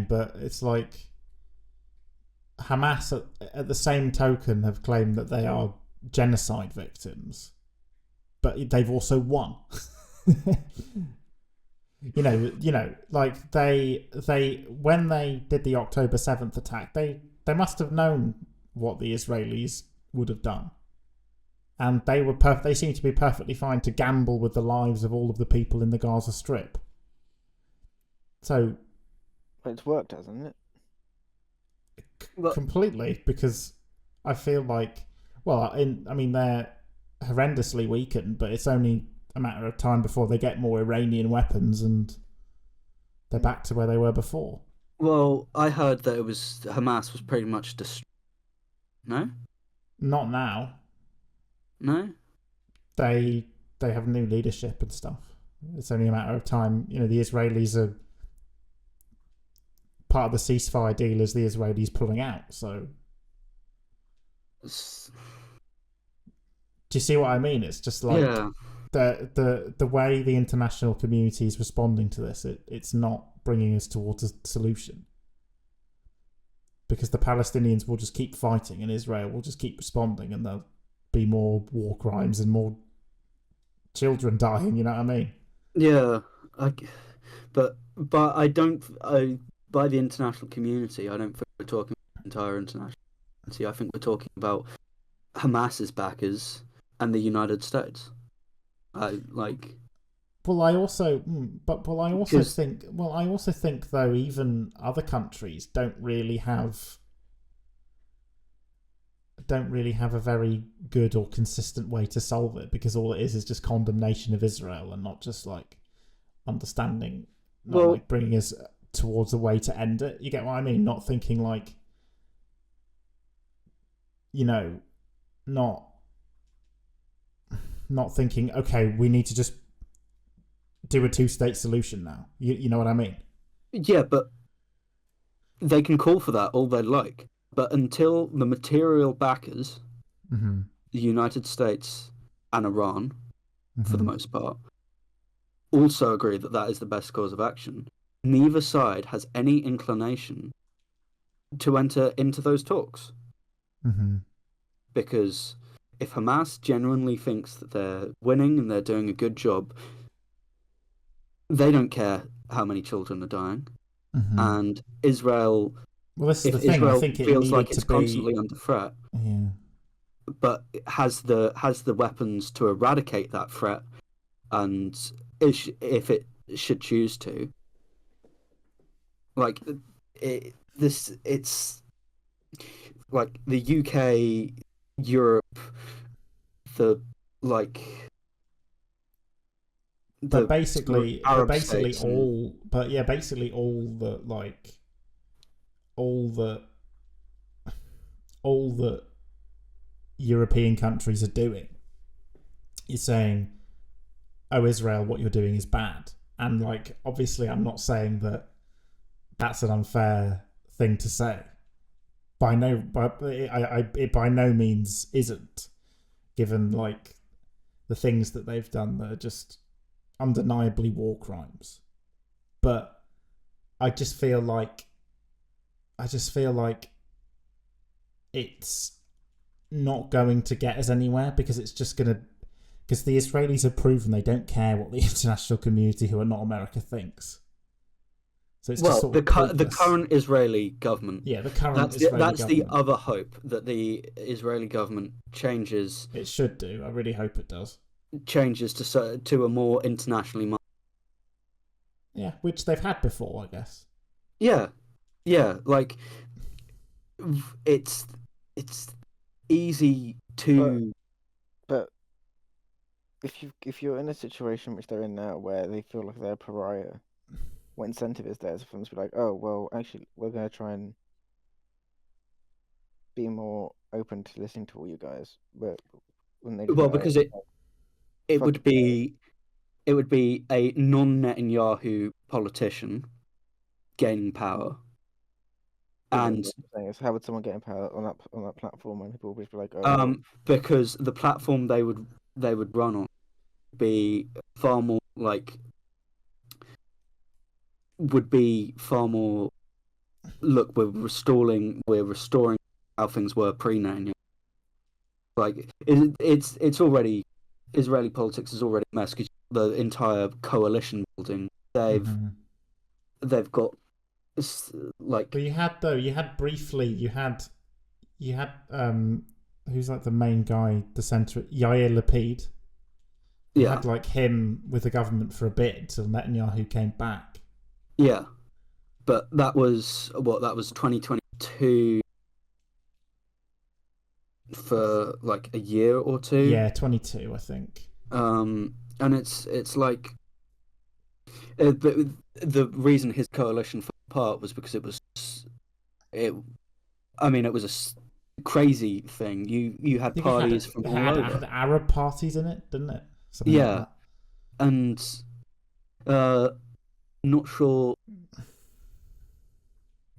but it's like Hamas at the same token have claimed that they are genocide victims, but they've also won. Like they when they did the October 7th attack, they must have known what the Israelis would have done, and they seem to be perfectly fine to gamble with the lives of all of the people in the Gaza Strip. So It's worked, hasn't it? completely, because I feel like, well, they're horrendously weakened, but it's only a matter of time before they get more Iranian weapons and they're back to where they were before. Well, I heard that it was Hamas was pretty much destroyed. No, Not now. no. They have new leadership and stuff. It's only a matter of time. You know, the Israelis are part of the ceasefire deal is the Israelis pulling out. So, do you see what I mean? It's just like, Yeah, the way the international community is responding to this, it's not bringing us towards a solution, because the Palestinians will just keep fighting and Israel will just keep responding, and there'll be more war crimes and more children dying. You know what I mean? yeah. But I don't. By the international community, I don't think we're talking about the entire international community. I think we're talking about Hamas's backers and the United States. Like. Well, I also Because think though, even other countries don't really have a very good or consistent way to solve it, because all it is just condemnation of Israel, and not just like understanding, not like bringing us towards a way to end it. You get what I mean? Not thinking like, you know, not thinking, okay, we need to just do a two-state solution now. You know what I mean? yeah, but they can call for that all they like. But until the material backers, the United States and Iran, for the most part, also agree that that is the best course of action, neither side has any inclination to enter into those talks. Because if Hamas genuinely thinks that they're winning and they're doing a good job, they don't care how many children are dying. And Israel, well, this is if the thing. Israel I think it feels needed like to it's be constantly under threat, but has the weapons to eradicate that threat, and if it should choose to, like it's like the UK, Europe, the like But the basically, Arab states and basically all the all the European countries are doing is saying, "Oh, Israel, what you're doing is bad." And like, obviously, I'm not saying that that's an unfair thing to say. It by no means isn't, given like the things that they've done that are just undeniably war crimes. But I just feel like it's not going to get us anywhere, because it's just going to, because the Israelis have proven they don't care what the international community, who are not America, thinks. So it's just sort of the current Israeli government. Yeah, the current Israeli that's government. the other hope, that the Israeli government changes. It should do. I really hope it does. Changes to a more internationally. Yeah, which they've had before, I guess. Yeah, like it's easy to. But if you're in a situation which they're in now, where they feel like they're a pariah, what incentive is there for them to be like, oh well, actually, we're going to try and be more open to listening to all you guys, but when they Because it would be a non-Netanyahu politician gaining power, and how would someone get in power on that platform when people would be like, oh, because the platform they would run on would be far more look, we're restoring how things were pre-Netanyahu. Like it's already, Israeli politics is already a mess, because the entire coalition building they've got like. But you had who's like the main guy, the centre, Yair Lapid. You had like him with the government for a bit until Netanyahu came back. Yeah, but that was 2022 for like a year or two. Yeah, 22, I think. And it's like the reason his coalition fell apart was because it was a crazy thing. You had parties from all over. It had Arab parties in it, didn't it? Something yeah, like that. And not sure.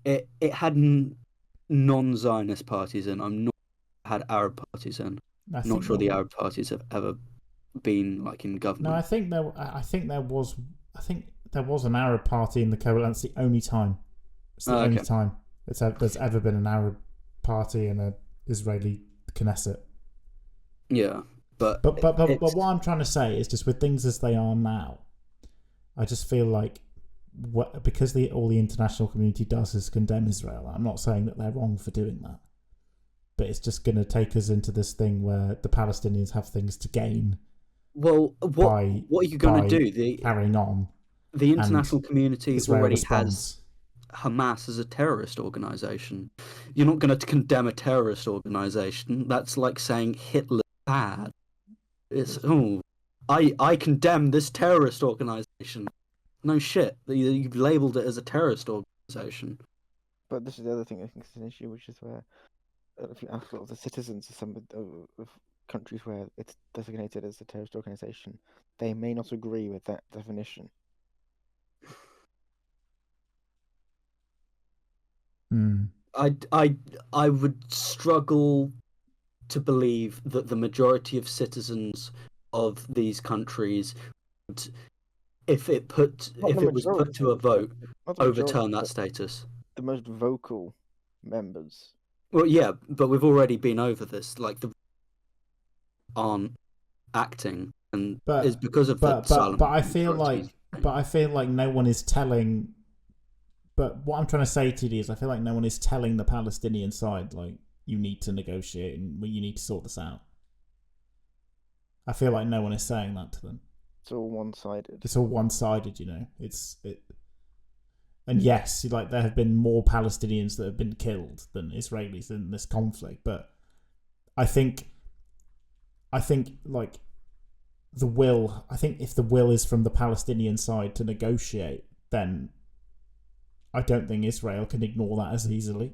It had non-Zionist parties in. I'm not had Arab parties in. I'm not sure the Arab parties have ever been like in government. No, I think there was an Arab party in the coalition. It's the only time. It's the only time there's ever been an Arab party in an Israeli Knesset. Yeah, but what I'm trying to say is, just with things as they are now, I just feel like because all the international community does is condemn Israel. I'm not saying that they're wrong for doing that, but it's just going to take us into this thing where the Palestinians have things to gain. Well, what are you going to do? Carrying on. The international community Israel already responds. has Hamas as a terrorist organization. You're not going to condemn a terrorist organization. That's like saying Hitler's bad. It's I condemn this terrorist organization. No shit. You've labelled it as a terrorist organization. But this is the other thing I think is an issue, which is where if you ask a lot of the citizens of some of countries where it's designated as a terrorist organization, they may not agree with that definition. I would struggle to believe that the majority of citizens of these countries would, if it was put to a vote, overturn that status. The most vocal members. Well, yeah, but we've already been over this. Like, the aren't acting, and it's because of the silent. But I feel like no one is telling. But what I'm trying to say to you is, I feel like no one is telling the Palestinian side, like, you need to negotiate and you need to sort this out. I feel like no one is saying that to them. It's all one-sided. It's all one-sided, you know. And yes, like there have been more Palestinians that have been killed than Israelis in this conflict, but I think like the will. I think if the will is from the Palestinian side to negotiate, then I don't think Israel can ignore that as easily.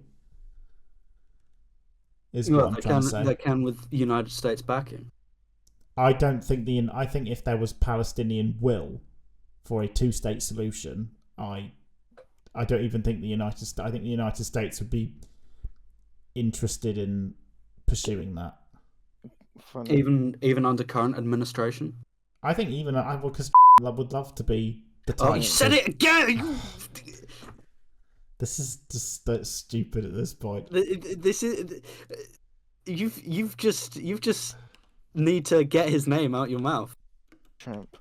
Is what I'm trying to say. They can with United States backing. I don't think I think if there was Palestinian will for a two-state solution, I don't even think the United States. I think the United States would be interested in pursuing that. Funny. Even under current administration. I think even because would love to be the type. Oh, you said it again. This is just that's stupid at this point. This is you've just need to get his name out your mouth. Tramp.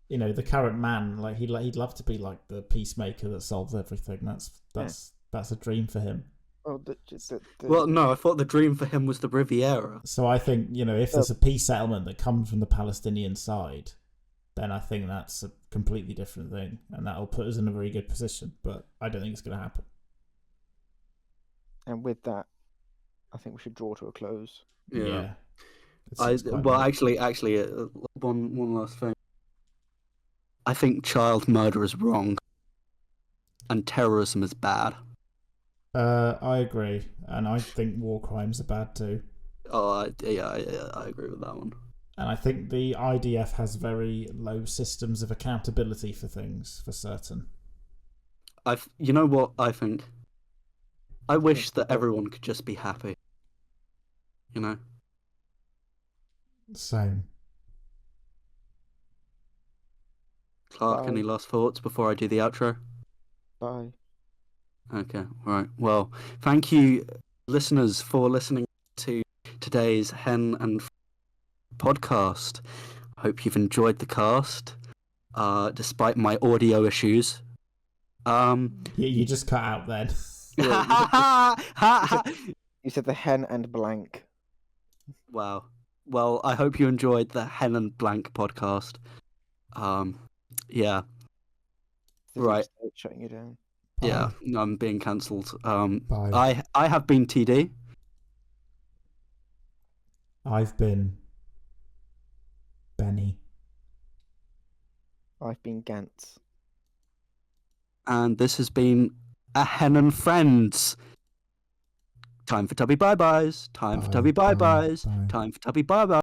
You know, the current man, like he'd love to be like the peacemaker that solves everything. That's a dream for him. Oh, Well, no, I thought the dream for him was the Riviera. So I think, you know, if there's a peace settlement that comes from the Palestinian side, then I think that's a completely different thing, and that'll put us in a very good position. But I don't think it's going to happen. And with that, I think we should draw to a close. Yeah. Actually, one last thing. I think child murder is wrong, and terrorism is bad. I agree, and I think war crimes are bad too. Oh, yeah, I agree with that one. And I think the IDF has very low systems of accountability for things, for certain. You know what I think? I wish that everyone could just be happy. You know? Same. Clark, any last thoughts before I do the outro? Bye. Okay, right. Well, thank you, listeners, for listening to today's Hen and podcast. Hope you've enjoyed the cast, despite my audio issues. You just cut out then. You said the hen and blank. Wow. Well, I hope you enjoyed the Hen and Blank podcast. Yeah. Right. Shutting you down. Bye. Yeah, I'm being cancelled. Bye. I have been TD. I've been Benny. I've been Gantz. And this has been a Hen and Friends. Time for Tubby bye-byes. Time for Tubby bye-byes. Time for Tubby bye-byes.